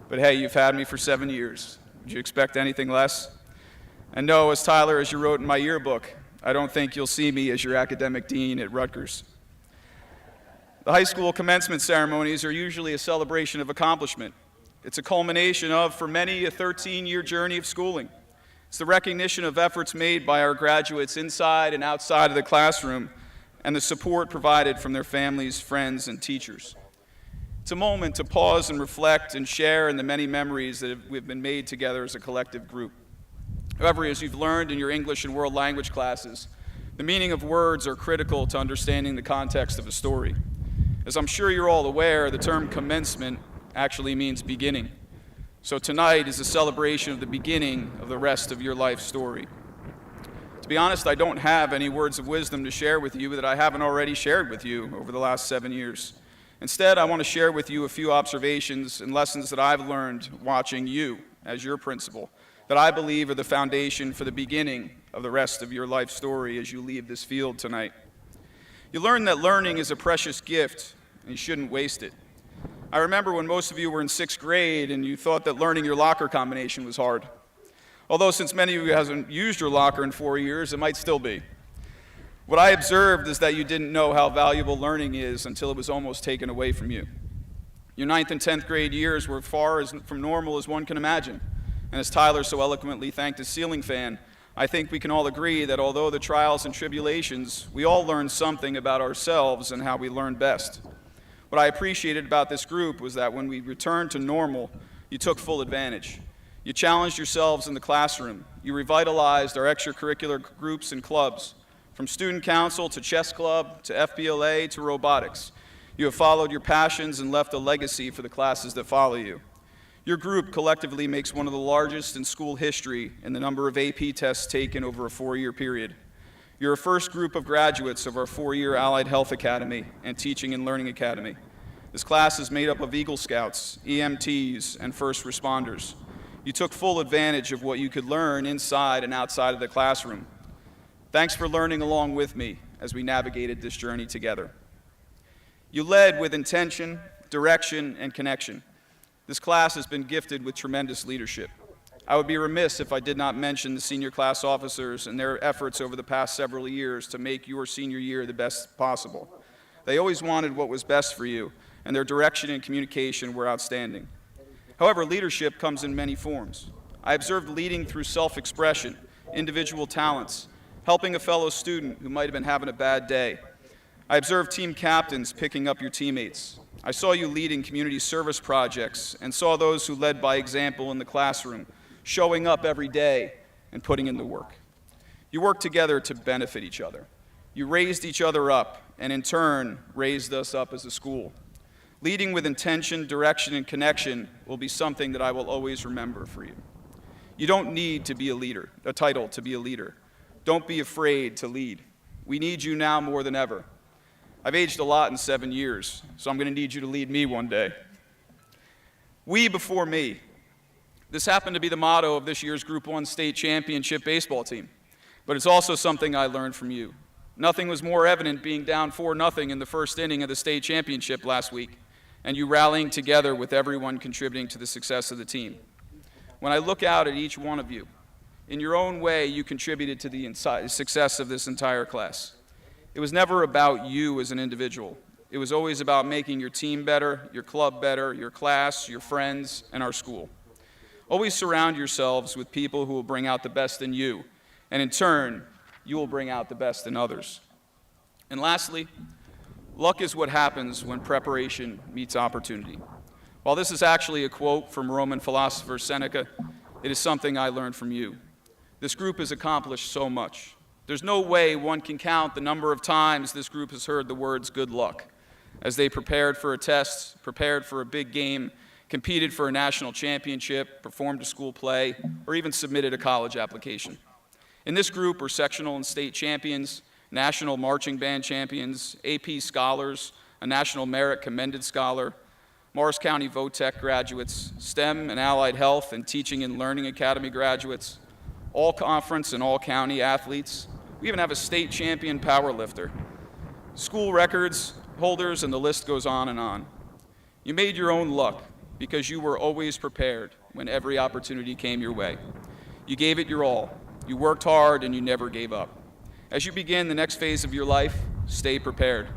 but hey, you've had me for 7 years. Would you expect anything less? And no, as Tyler, as you wrote in my yearbook, I don't think you'll see me as your academic dean at Rutgers. The high school commencement ceremonies are usually a celebration of accomplishment. It's a culmination of, for many, a 13-year journey of schooling. It's the recognition of efforts made by our graduates inside and outside of the classroom and the support provided from their families, friends, and teachers. It's a moment to pause and reflect and share in the many memories that we've been made together as a collective group. However, as you've learned in your English and world language classes, the meaning of words are critical to understanding the context of a story. As I'm sure you're all aware, the term commencement actually means beginning. So tonight is a celebration of the beginning of the rest of your life story. To be honest, I don't have any words of wisdom to share with you that I haven't already shared with you over the last 7 years. Instead, I want to share with you a few observations and lessons that I've learned watching you as your principal, that I believe are the foundation for the beginning of the rest of your life story as you leave this field tonight. You learn that learning is a precious gift, and you shouldn't waste it. I remember when most of you were in 6th grade and you thought that learning your locker combination was hard. Although since many of you haven't used your locker in 4 years, it might still be. What I observed is that you didn't know how valuable learning is until it was almost taken away from you. Your 9th and 10th grade years were far from normal as one can imagine. And as Tyler so eloquently thanked his ceiling fan, I think we can all agree that although the trials and tribulations, we all learned something about ourselves and how we learn best. What I appreciated about this group was that when we returned to normal, you took full advantage. You challenged yourselves in the classroom. You revitalized our extracurricular groups and clubs, from student council to chess club to FBLA to robotics. You have followed your passions and left a legacy for the classes that follow you. Your group collectively makes one of the largest in school history in the number of AP tests taken over a 4-year period. You're a first group of graduates of our 4-year Allied Health Academy and Teaching and Learning Academy. This class is made up of Eagle Scouts, EMTs, and first responders. You took full advantage of what you could learn inside and outside of the classroom. Thanks for learning along with me as we navigated this journey together. You led with intention, direction, and connection. This class has been gifted with tremendous leadership. I would be remiss if I did not mention the senior class officers and their efforts over the past several years to make your senior year the best possible. They always wanted what was best for you, and their direction and communication were outstanding. However, leadership comes in many forms. I observed leading through self-expression, individual talents, helping a fellow student who might have been having a bad day. I observed team captains picking up your teammates. I saw you leading community service projects and saw those who led by example in the classroom, showing up every day and putting in the work. You worked together to benefit each other. You raised each other up and in turn raised us up as a school. Leading with intention, direction, and connection will be something that I will always remember for you. You don't need to be a leader, a title to be a leader. Don't be afraid to lead. We need you now more than ever. I've aged a lot in 7 years, so I'm going to need you to lead me one day. We before me. This happened to be the motto of this year's Group 1 State Championship baseball team, but it's also something I learned from you. Nothing was more evident being down 4-0 in the first inning of the state championship last week, and you rallying together with everyone contributing to the success of the team. When I look out at each one of you, in your own way, you contributed to the success of this entire class. It was never about you as an individual. It was always about making your team better, your club better, your class, your friends, and our school. Always surround yourselves with people who will bring out the best in you, and in turn, you will bring out the best in others. And lastly, luck is what happens when preparation meets opportunity. While this is actually a quote from Roman philosopher Seneca, it is something I learned from you. This group has accomplished so much. There's no way one can count the number of times this group has heard the words good luck as they prepared for a test, prepared for a big game, competed for a national championship, performed a school play, or even submitted a college application. In this group were sectional and state champions, national marching band champions, AP scholars, a national merit commended scholar, Morris County VOTEC graduates, STEM and Allied Health and Teaching and Learning Academy graduates, all conference and all county athletes. We even have a state champion power lifter, school records holders, and the list goes on and on. You made your own luck because you were always prepared when every opportunity came your way. You gave it your all. You worked hard and you never gave up. As you begin the next phase of your life, stay prepared.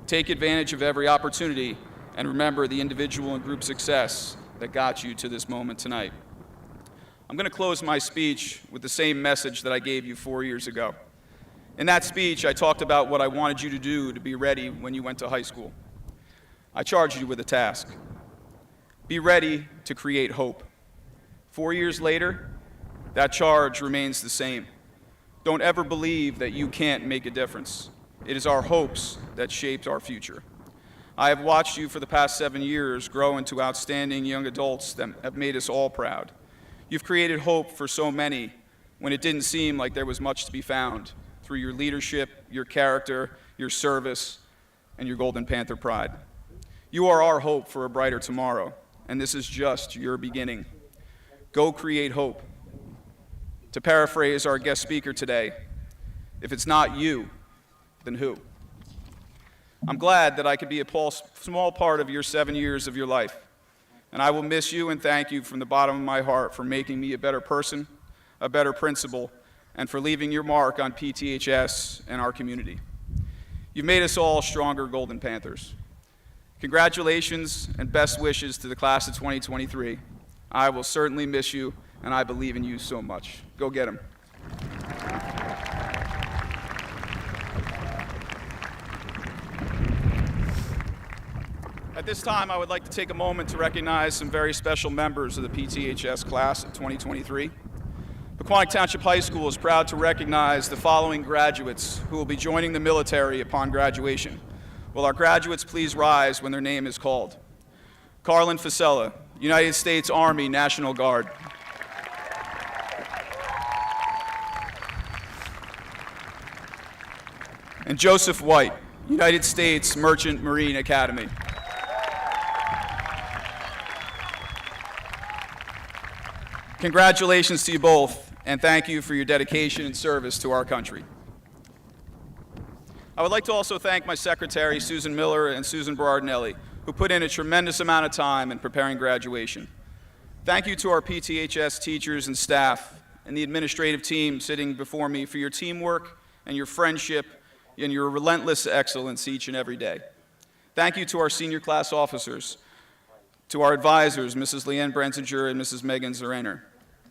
Take advantage of every opportunity and remember the individual and group success that got you to this moment tonight. I'm going to close my speech with the same message that I gave you 4 years ago. In that speech, I talked about what I wanted you to do to be ready when you went to high school. I charged you with a task. Be ready to create hope. 4 years later, that charge remains the same. Don't ever believe that you can't make a difference. It is our hopes that shaped our future. I have watched you for the past 7 years grow into outstanding young adults that have made us all proud. You've created hope for so many when it didn't seem like there was much to be found through your leadership, your character, your service, and your Golden Panther pride. You are our hope for a brighter tomorrow, and this is just your beginning. Go create hope. To paraphrase our guest speaker today, if it's not you, then who? I'm glad that I could be a small part of your 7 years of your life. And I will miss you and thank you from the bottom of my heart for making me a better person, a better principal, and for leaving your mark on PTHS and our community. You've made us all stronger Golden Panthers. Congratulations and best wishes to the class of 2023. I will certainly miss you, and I believe in you so much. Go get 'em. At this time, I would like to take a moment to recognize some very special members of the PTHS Class of 2023. Pequannock Township High School is proud to recognize the following graduates who will be joining the military upon graduation. Will our graduates please rise when their name is called? Carlin Fasella, United States Army National Guard. And Joseph White, United States Merchant Marine Academy. Congratulations to you both, and thank you for your dedication and service to our country. I would like to also thank my secretary, Susan Miller, and Susan Berardinelli, who put in a tremendous amount of time in preparing graduation. Thank you to our PTHS teachers and staff and the administrative team sitting before me for your teamwork and your friendship and your relentless excellence each and every day. Thank you to our senior class officers, to our advisors, Mrs. Leanne Brensinger and Mrs. Megan Zerainer.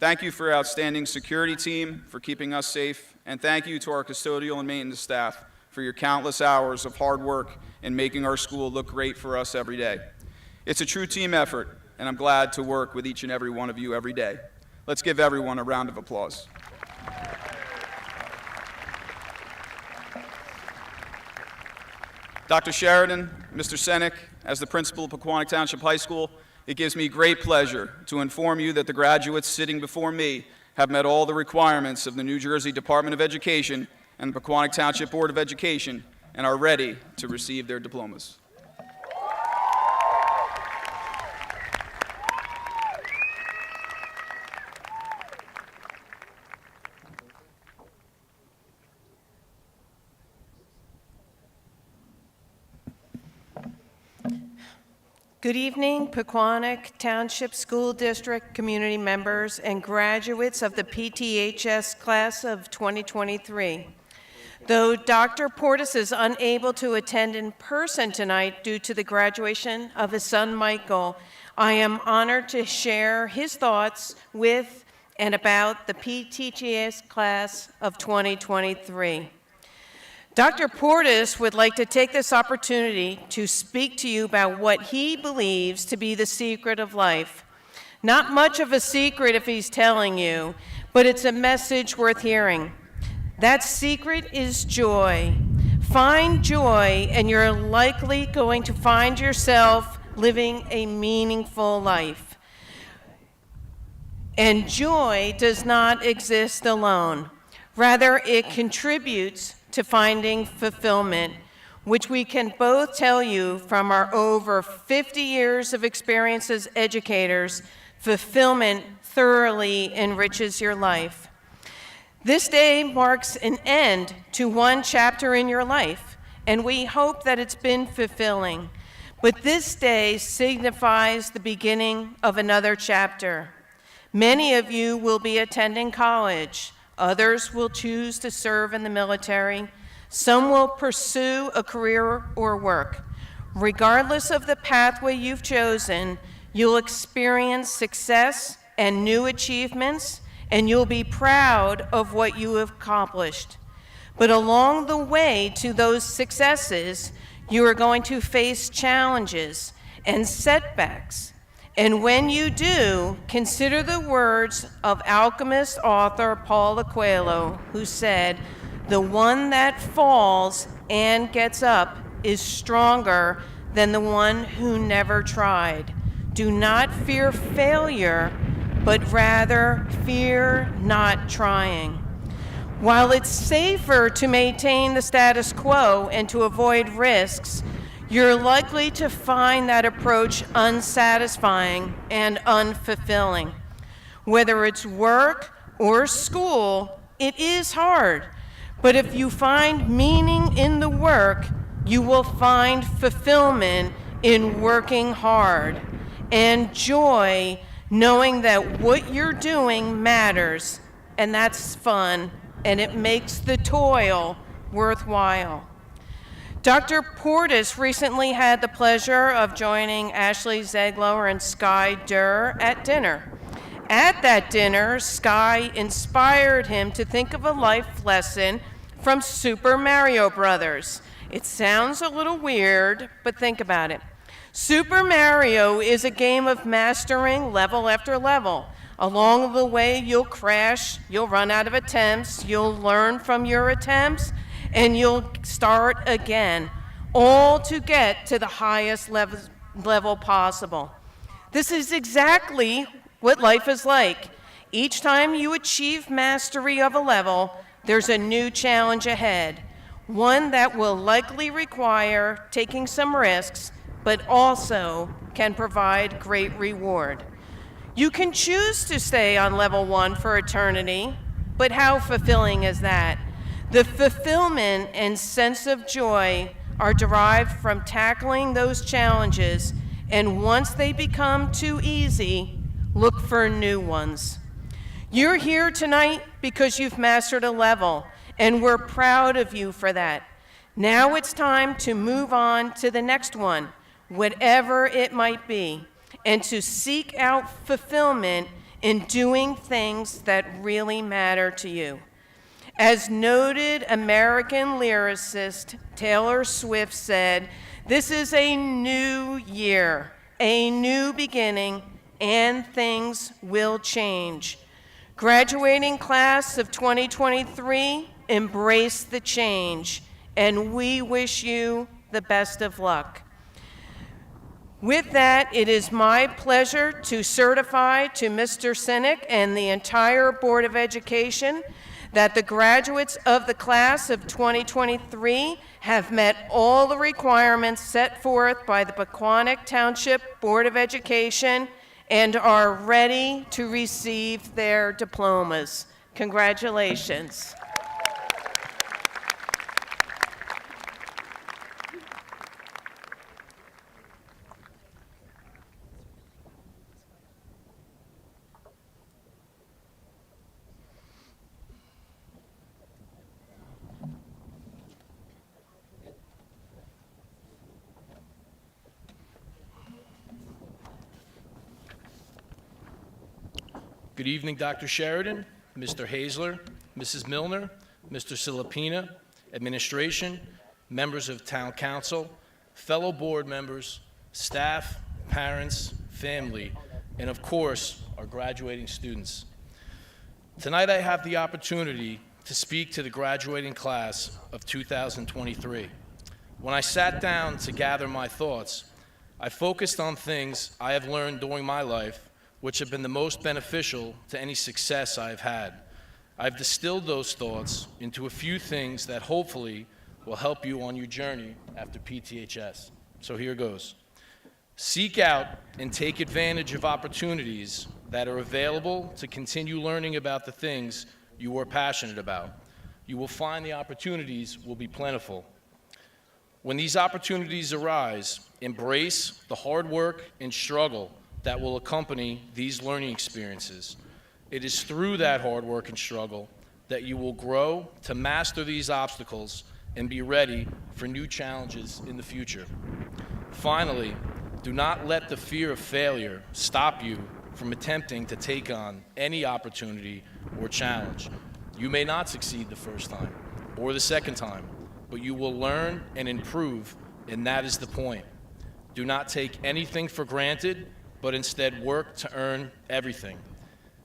Thank you for our outstanding security team for keeping us safe, and thank you to our custodial and maintenance staff for your countless hours of hard work in making our school look great for us every day. It's a true team effort, and I'm glad to work with each and every one of you every day. Let's give everyone a round of applause. Dr. Sheridan, Mr. Senek, as the principal of Pequannock Township High School, it gives me great pleasure to inform you that the graduates sitting before me have met all the requirements of the New Jersey Department of Education and the Pequannock Township Board of Education and are ready to receive their diplomas. Good evening, Pequannock Township School District community members and graduates of the PTHS Class of 2023. Though Dr. Portis is unable to attend in person tonight due to the graduation of his son Michael, I am honored to share his thoughts with and about the PTHS Class of 2023. Dr. Portis would like to take this opportunity to speak to you about what he believes to be the secret of life. Not much of a secret if he's telling you, but it's a message worth hearing. That secret is joy. Find joy, and you're likely going to find yourself living a meaningful life. And joy does not exist alone. Rather, it contributes to finding fulfillment, which we can both tell you from our over 50 years of experience as educators, fulfillment thoroughly enriches your life. This day marks an end to one chapter in your life, and we hope that it's been fulfilling. But this day signifies the beginning of another chapter. Many of you will be attending college. Others will choose to serve in the military. Some will pursue a career or work. Regardless of the pathway you've chosen, you'll experience success and new achievements, and you'll be proud of what you have accomplished. But along the way to those successes, you are going to face challenges and setbacks. And when you do, consider the words of alchemist author Paulo Coelho, who said, "The one that falls and gets up is stronger than the one who never tried. Do not fear failure, but rather fear not trying." While it's safer to maintain the status quo and to avoid risks, you're likely to find that approach unsatisfying and unfulfilling. Whether it's work or school, it is hard. But if you find meaning in the work, you will find fulfillment in working hard and joy knowing that what you're doing matters and that's fun, and it makes the toil worthwhile. Dr. Portis recently had the pleasure of joining Ashley Zeglower and Sky Durr at dinner. At that dinner, Sky inspired him to think of a life lesson from Super Mario Brothers. It sounds a little weird, but think about it. Super Mario is a game of mastering level after level. Along the way, you'll crash, you'll run out of attempts, you'll learn from your attempts, and you'll start again, all to get to the highest level possible. This is exactly what life is like. Each time you achieve mastery of a level, there's a new challenge ahead, one that will likely require taking some risks, but also can provide great reward. You can choose to stay on level 1 for eternity, but how fulfilling is that? The fulfillment and sense of joy are derived from tackling those challenges, and once they become too easy, look for new ones. You're here tonight because you've mastered a level, and we're proud of you for that. Now it's time to move on to the next one, whatever it might be, and to seek out fulfillment in doing things that really matter to you. As noted American lyricist Taylor Swift said, "This is a new year, a new beginning, and things will change." Graduating class of 2023, embrace the change, and we wish you the best of luck. With that, it is my pleasure to certify to Mr. Sinek and the entire Board of Education that the graduates of the class of 2023 have met all the requirements set forth by the Pequannock Township Board of Education and are ready to receive their diplomas. Congratulations. Good evening, Dr. Sheridan, Mr. Hazler, Mrs. Milner, Mr. Silipina, administration, members of town council, fellow board members, staff, parents, family, and of course, our graduating students. Tonight I have the opportunity to speak to the graduating class of 2023. When I sat down to gather my thoughts, I focused on things I have learned during my life which have been the most beneficial to any success I've had. I've distilled those thoughts into a few things that hopefully will help you on your journey after PTHS. So here goes. Seek out and take advantage of opportunities that are available to continue learning about the things you are passionate about. You will find the opportunities will be plentiful. When these opportunities arise, embrace the hard work and struggle that will accompany these learning experiences. It is through that hard work and struggle that you will grow to master these obstacles and be ready for new challenges in the future. Finally, do not let the fear of failure stop you from attempting to take on any opportunity or challenge. You may not succeed the first time or the second time, but you will learn and improve, and that is the point. Do not take anything for granted, but instead work to earn everything.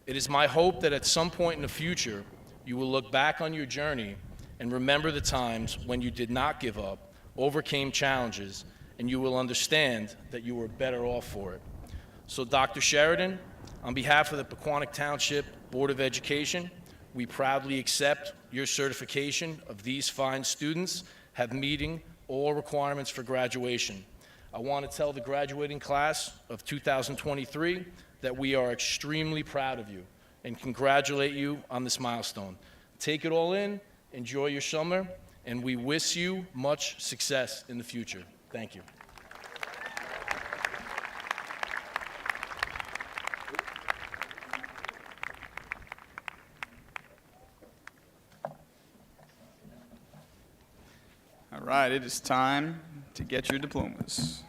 It is my hope that at some point in the future, you will look back on your journey and remember the times when you did not give up, overcame challenges, and you will understand that you were better off for it. So Dr. Sheridan, on behalf of the Pequannock Township Board of Education, we proudly accept your certification of these fine students have meeting all requirements for graduation. I want to tell the graduating class of 2023 that we are extremely proud of you and congratulate you on this milestone. Take it all in, enjoy your summer, and we wish you much success in the future. Thank you. All right, it is time to get your diplomas.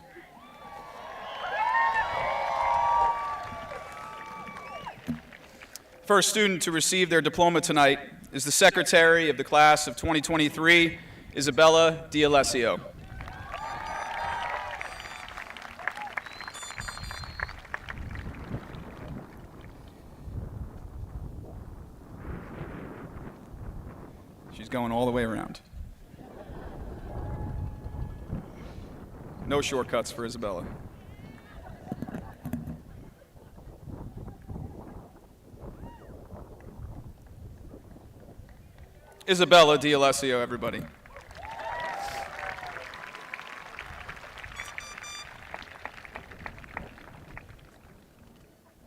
First student to receive their diploma tonight is the secretary of the class of 2023, Isabella D'Alessio. She's going all the way around. No shortcuts for Isabella. Isabella D'Alessio, everybody.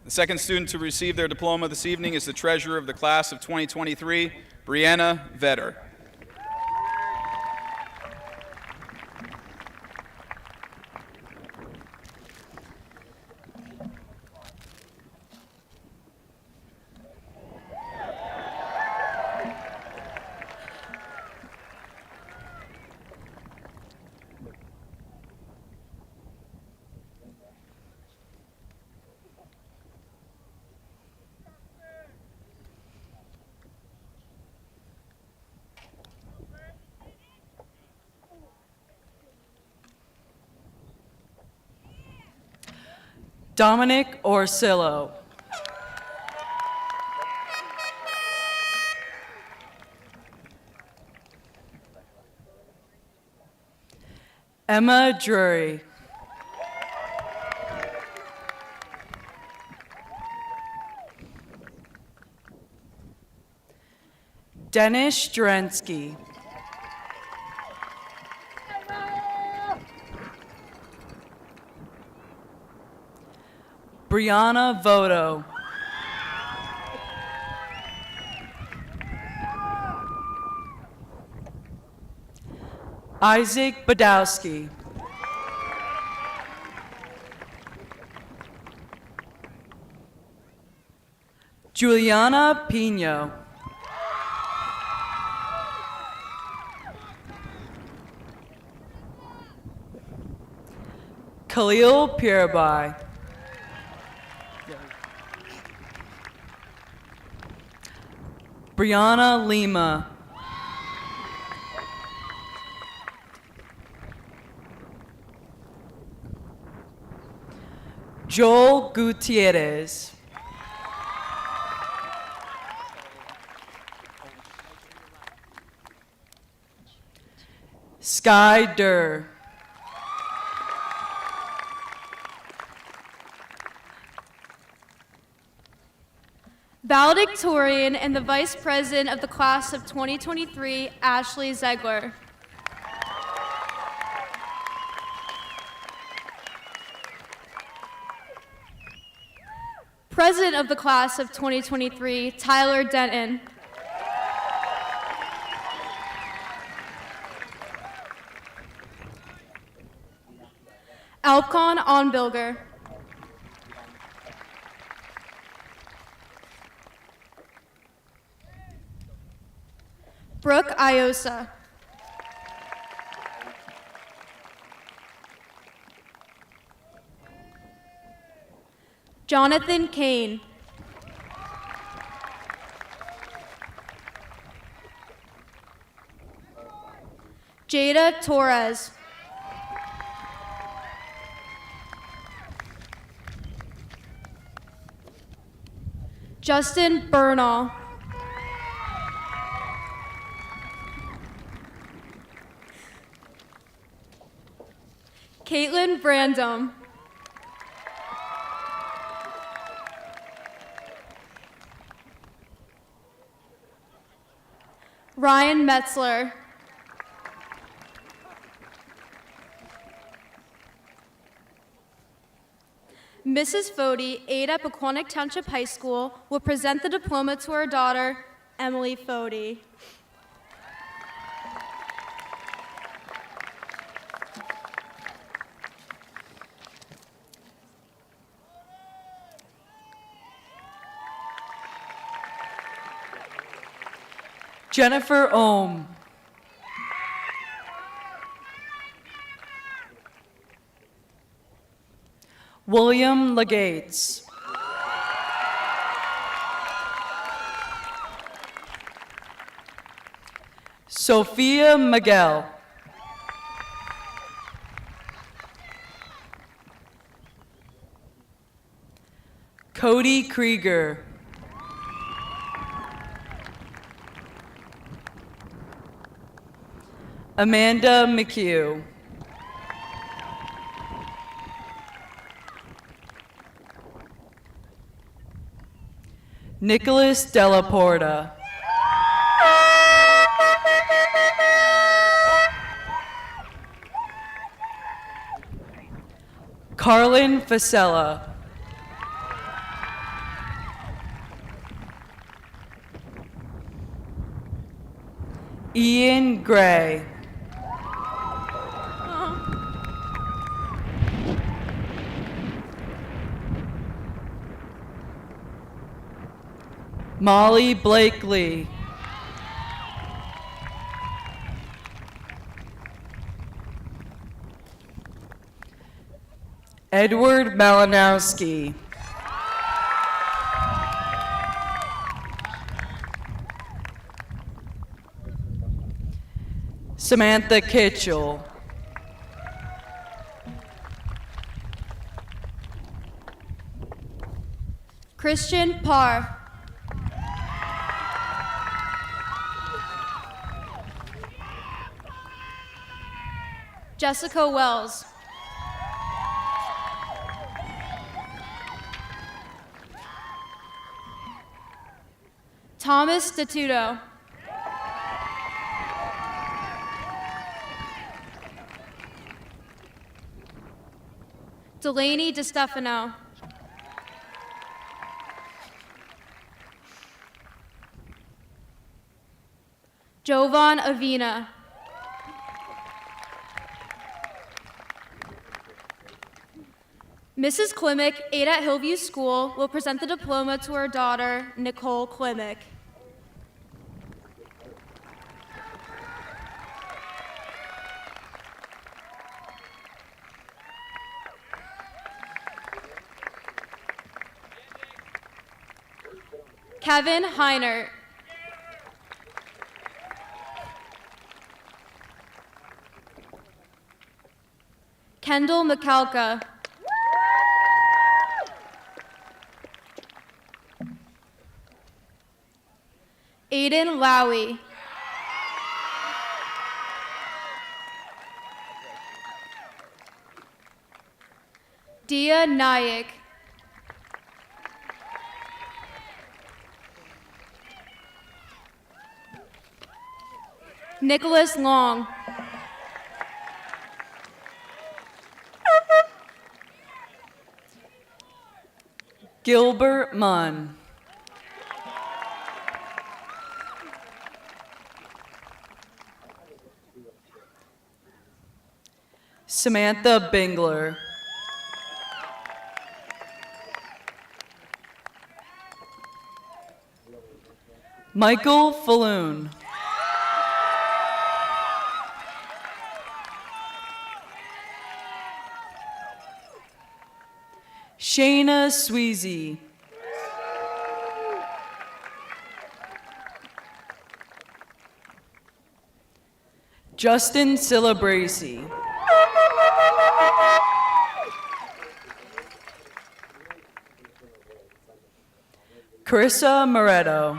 The second student to receive their diploma this evening is the treasurer of the class of 2023, Brianna Vetter. Dominic Orsillo. Emma Drury. Dennis Strensky. Brianna Voto. Isaac Badowski. Juliana Pino. Khalil Pirabai. Brianna Lima. Joel Gutierrez. Sky Durr. Valedictorian and the Vice President of the Class of 2023, Ashley Zegler. President of the Class of 2023, Tyler Denton. Alcon Onbilger. Brooke Iosa. Jonathan Kane. Jada Torres. Justin Bernal. Caitlin Brandom. Ryan Metzler. Mrs. Fody, aide at Pequannock Township High School, will present the diploma to her daughter, Emily Fody. Jennifer Ohm. William Legates. Sophia Miguel. Cody Krieger. Amanda McHugh. Nicholas Delaporta. Carlin Fasella. Ian Gray. Molly Blakely. Edward Malinowski. Samantha Kitchell. Christian Parr. Jessica Wells. Thomas Statuto. Delaney DeStefano. Jovan Avina. Mrs. Klimick, aide at Hillview School, will present the diploma to her daughter, Nicole Klimick. Kevin Heinert. Kendall McCalca. Aiden Lowy. Dia Nayak. Nicholas Long. Gilbert Munn. Samantha Bingler. Michael Falloon. Shayna Sweezy. Justin Celebracy. Carissa Moretto.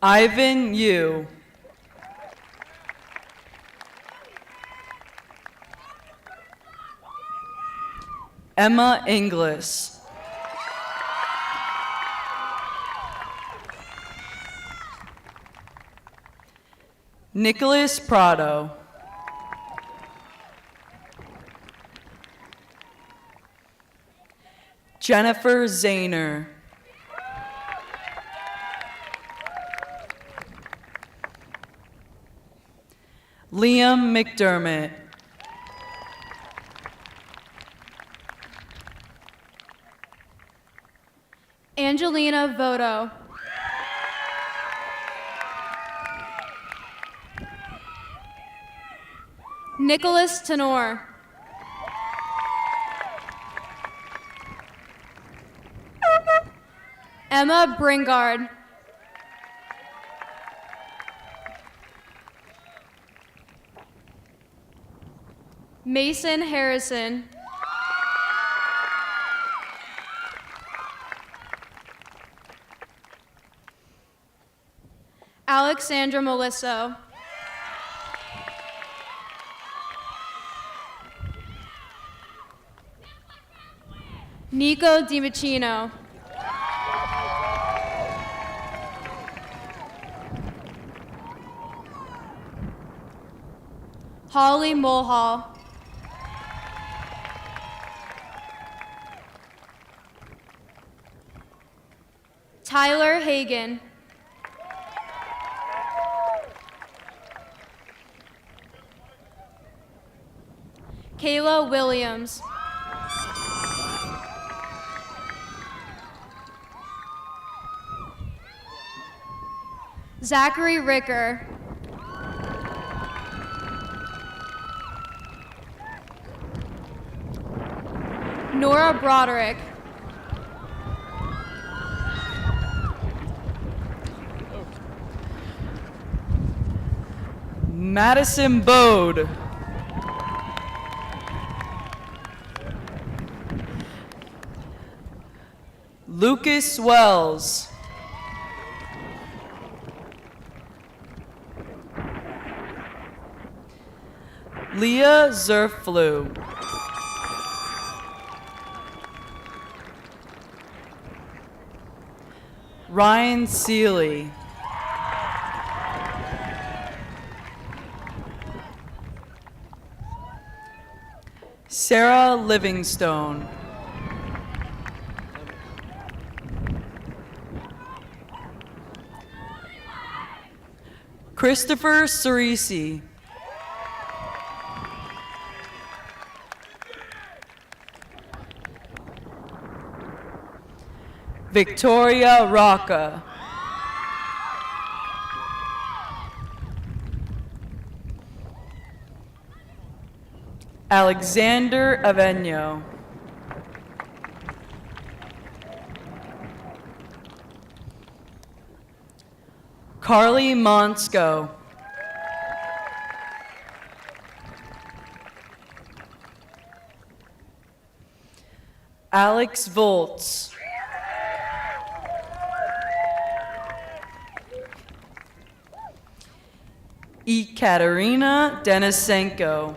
Ivan Yu. Emma Inglis. Nicholas Prado. Jennifer Zahner. Liam McDermott. Angelina Voto. Nicholas Tenor. Emma Bringard. Mason Harrison. Alexandra Melisso. Nico DiMicino. Holly Mulhall. Tyler Hagan. Kayla Williams. Zachary Ricker. Nora Broderick. Madison Bode. Lucas Wells. Leah Zerflu. Ryan Seeley. Sarah Livingstone. Christopher Cerisi. Victoria Rocca. Alexander Aveno. Carly Monsco. Alex Volts. Ekaterina Denisenko.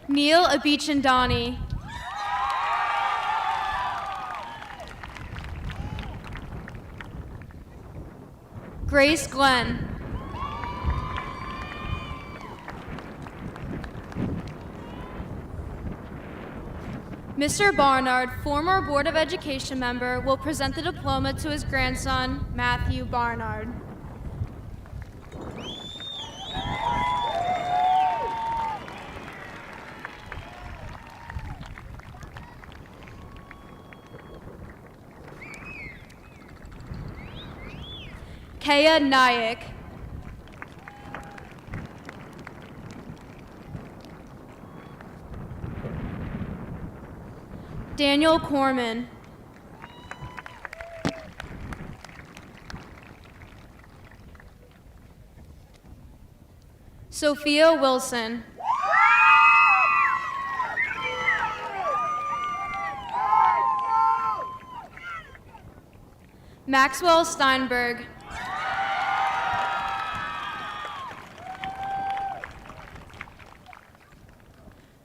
Neil Abichandani. Grace Glenn. Mr. Barnard, former Board of Education member, will present the diploma to his grandson, Matthew Barnard. Kaya Nayak. Daniel Corman. Sophia Wilson. Maxwell Steinberg.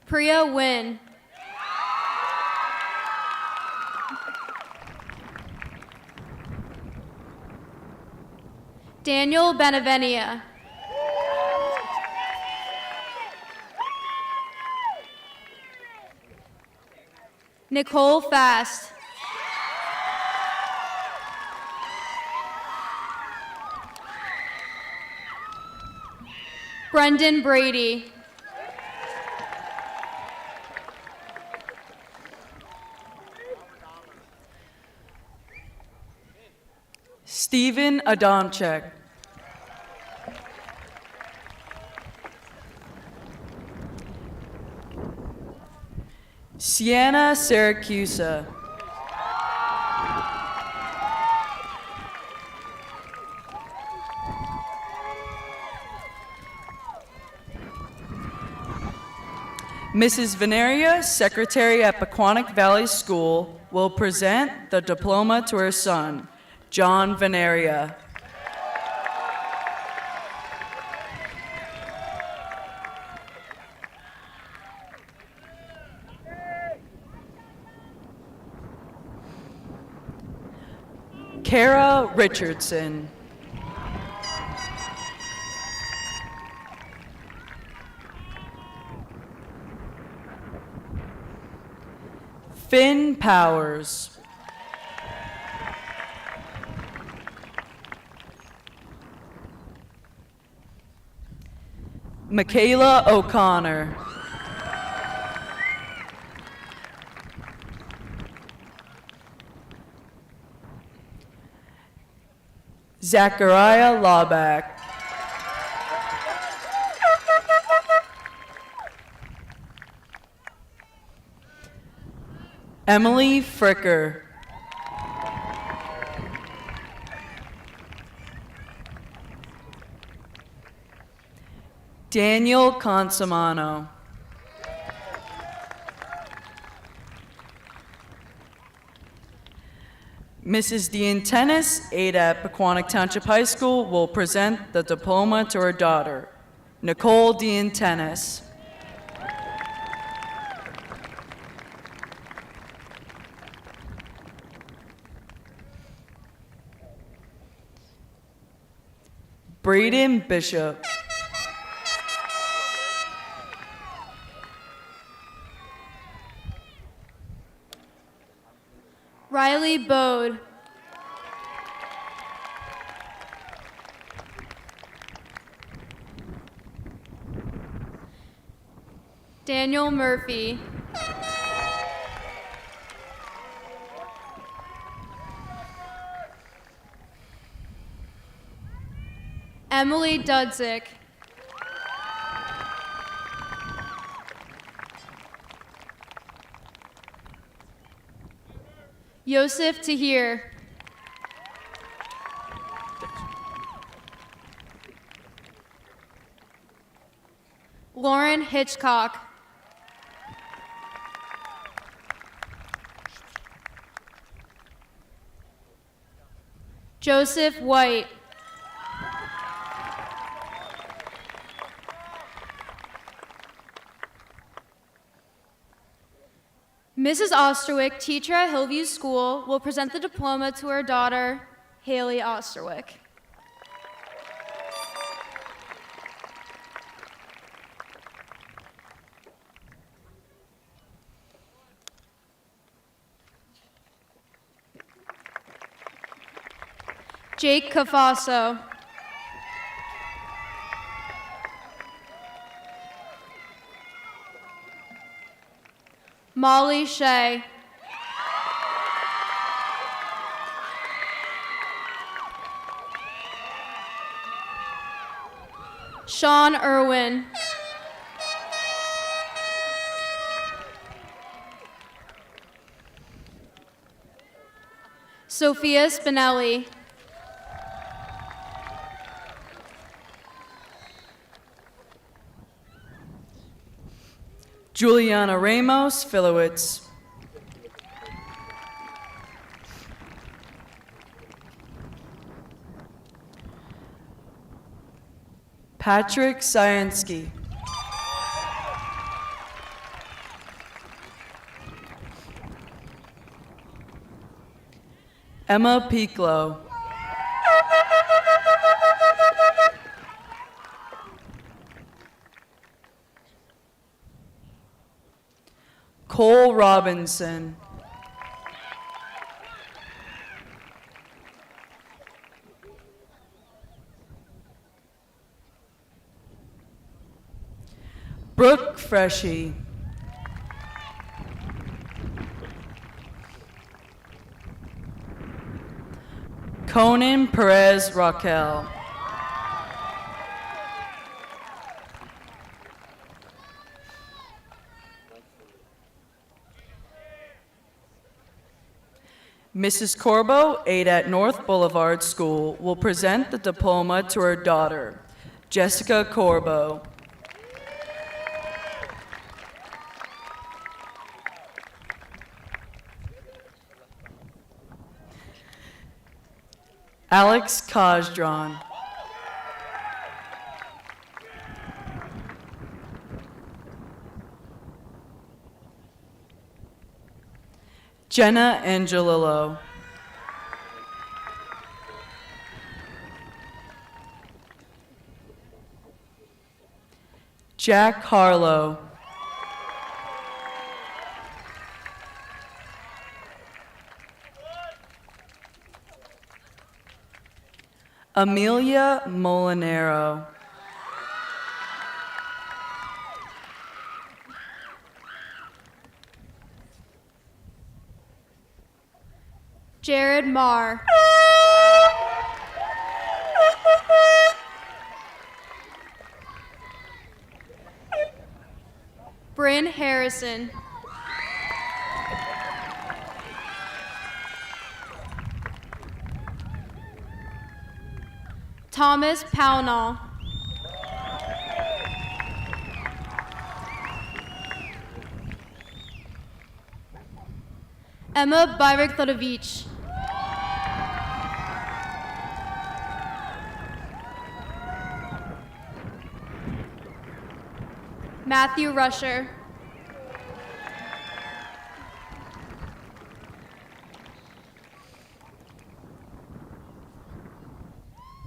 Priya Wynn. Daniel Benevenia. Nicole Fast. Brendan Brady. Stephen Adamczyk. Sienna Syracusa. Mrs. Veneria, Secretary at Pequannock Valley School, will present the diploma to her son, John Veneria. Kara Richardson. Finn Powers. Michaela O'Connor. Zachariah Lawback. Emily Fricker. Daniel Consimano. Mrs. Dientenis, aide at Pequannock Township High School, will present the diploma to her daughter, Nicole Dientenis. Braden Bishop. Riley Bode. Daniel Murphy. Emily Dudzik. Yosef Tahir. Lauren Hitchcock. Joseph White. Mrs. Osterwick, teacher at Hillview School, will present the diploma to her daughter, Haley Osterwick. Jake Cafaso. Molly Shea. Sean Irwin. Sophia Spinelli. Juliana Ramos Filowitz. Patrick Syansky. Emma Pieklo. Cole Robinson. Brooke Freshy. Conan Perez Raquel. Mrs. Corbo, aide at North Boulevard School, will present the diploma to her daughter, Jessica Corbo. Alex Kajdran. Jenna Angelillo. Jack Harlow. Amelia Molinero. Jared Marr. Bryn Harrison. Thomas Pownall. Emma Bayraktarovich. Matthew Rusher.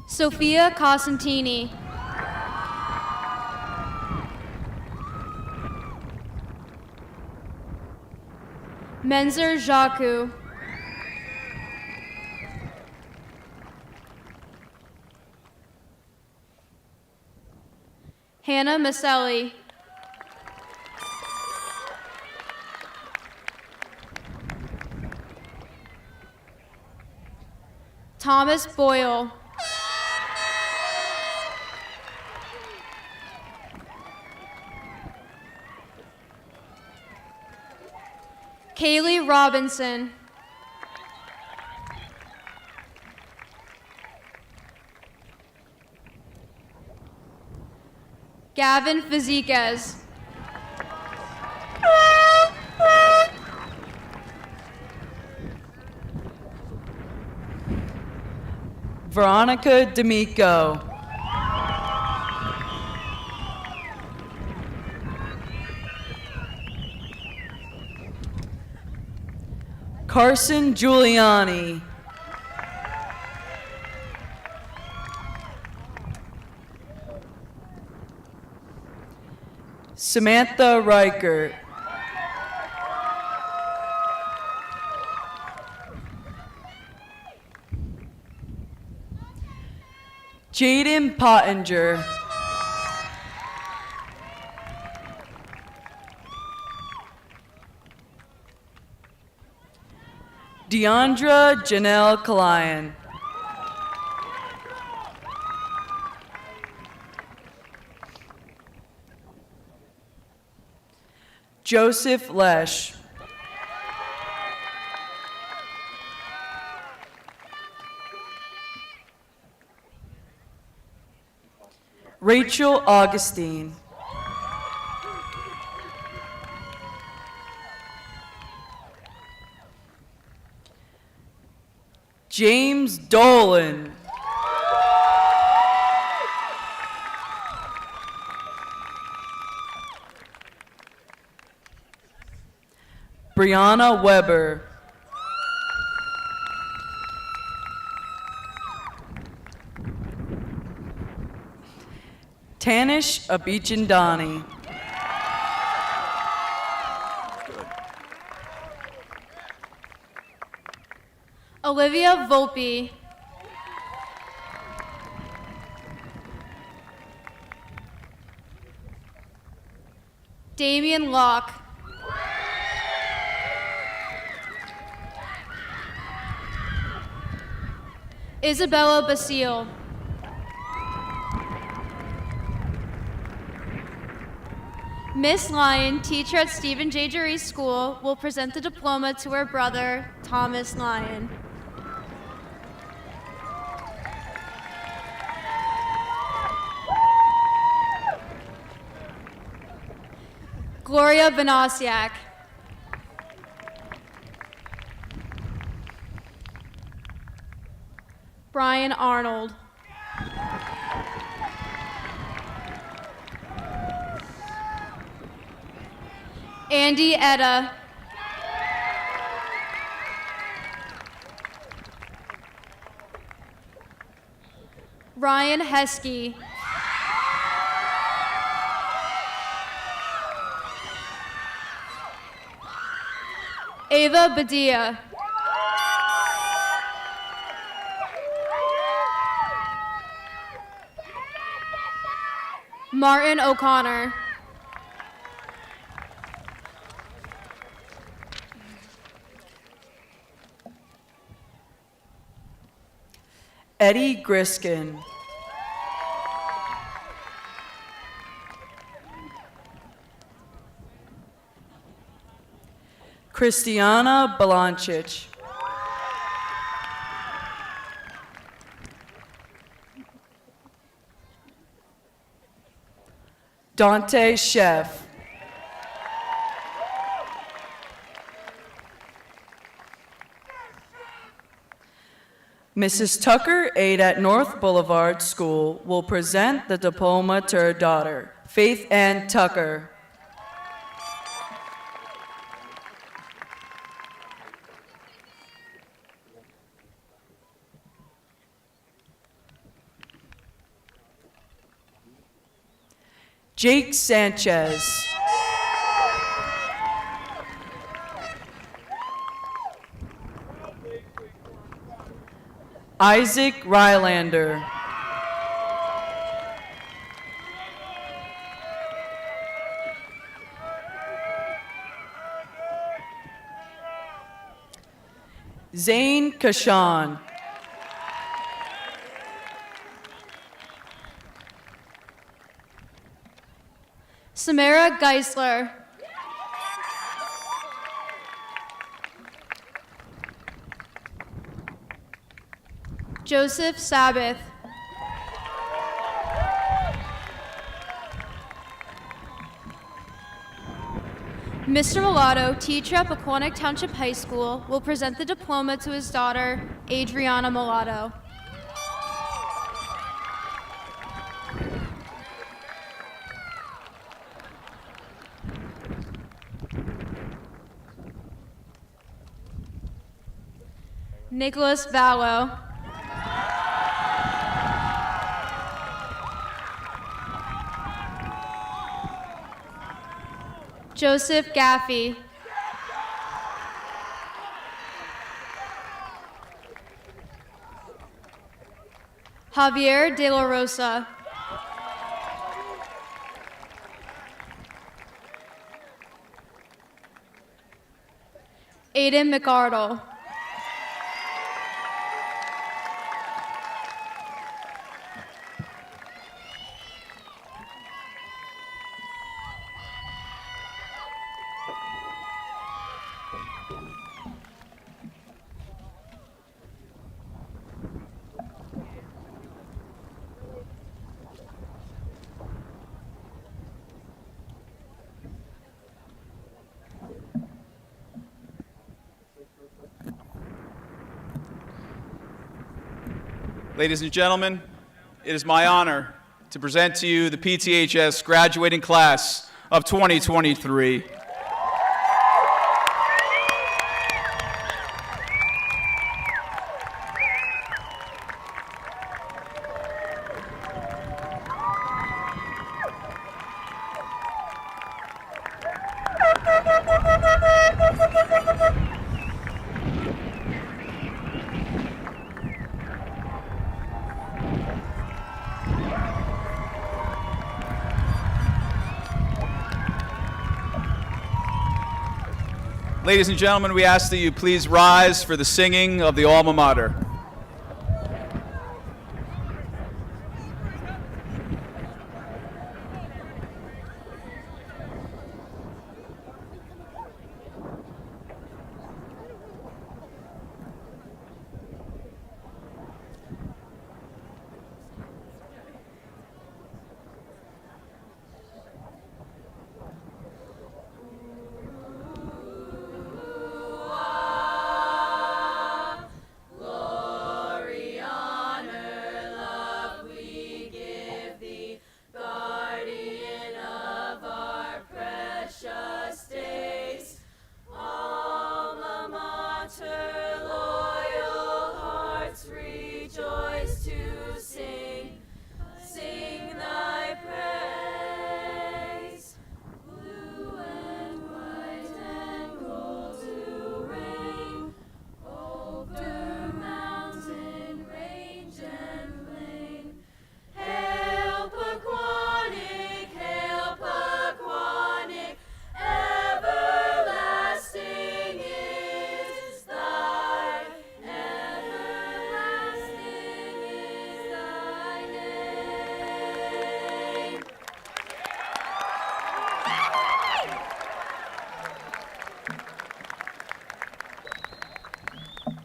Sophia Cosentini. Menzer Jaku. Hannah Maselli. Thomas Boyle. Kaylee Robinson. Gavin Faziquez. Veronica D'Amico. Carson Giuliani. Samantha Reichert. Jaden Pottinger. Deandra Janelle Kalayan. Joseph Lesh. Rachel Augustine. James Dolan. Brianna Weber. Tanish Abichandani. Olivia Volpe. Damian Locke. Isabella Basile. Miss Lyon, teacher at Stephen J. Jury School, will present the diploma to her brother, Thomas Lyon. Gloria Benasiak. Brian Arnold. Andy Etta. Ryan Heskey. Ava Badia. Martin O'Connor. Eddie Griskin. Christiana Balancic. Dante Chef. Mrs. Tucker, aide at North Boulevard School, will present the diploma to her daughter, Faith Ann Tucker. Jake Sanchez. Isaac Rylander. Zane Kashan. Samara Geisler. Joseph Sabbath. Mr. Mulatto, teacher at Pequannock Township High School, will present the diploma to his daughter, Adriana Mulatto. Nicholas Vallow. Joseph Gaffey. Javier De La Rosa. Aiden McArdle. Ladies and gentlemen, it is my honor to present to you the PTHS graduating class of 2023. Ladies and gentlemen, we ask that you please rise for the singing of the alma mater.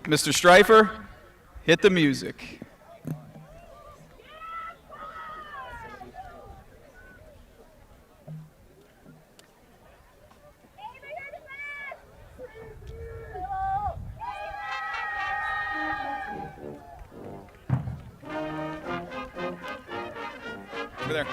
Mr. Streifer, hit the music. Over there.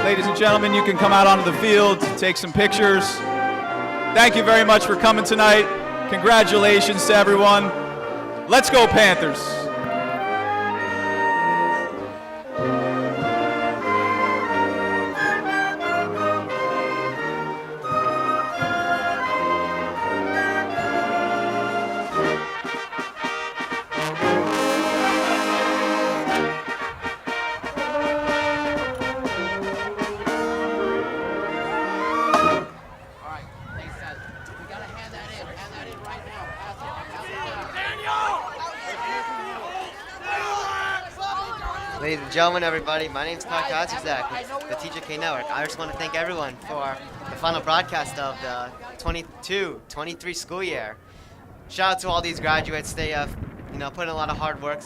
Ladies and gentlemen, you can come out onto the field, take some pictures. Thank you very much for coming tonight. Congratulations to everyone. Let's go Panthers. Ladies and gentlemen, everybody, my name is Zach, the TJK Network. I just want to thank everyone for the final broadcast of the 22-23 school year. Shout out to all these graduates. They have, put in a lot of hard work.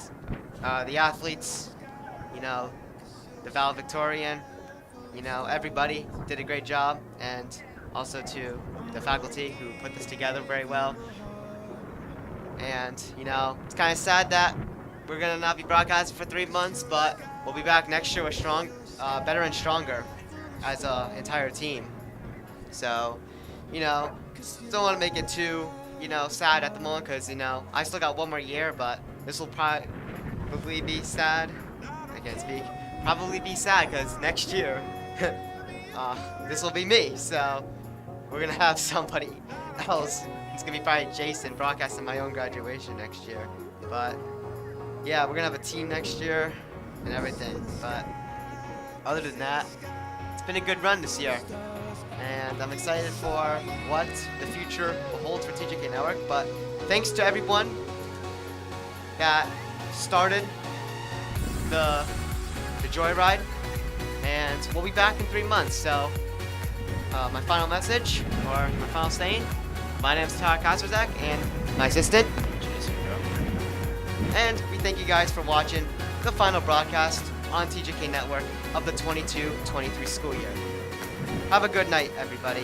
The athletes, the valedictorian, everybody did a great job, and also to the faculty who put this together very well. And, it's kind of sad that we're going to not be broadcasting for 3 months, but we'll be back next year with better and stronger as an entire team. So, don't want to make it too, sad at the moment because, I still got 1 more year, but this will probably be sad. I can't speak. Probably be sad because next year, this will be me. So, we're going to have somebody else. It's going to be probably Jason broadcasting my own graduation next year. But yeah, we're gonna have a team next year and everything, but other than that, it's been a good run this year, and I'm excited for what the future will hold for TJK Network. But thanks to everyone that started the joyride, and we'll be back in 3 months. So my final message, or my final saying, My name's Todd Kostrzak, and my assistant. And we thank you guys for watching the final broadcast on TJK Network of the 22-23 school year. Have a good night, everybody.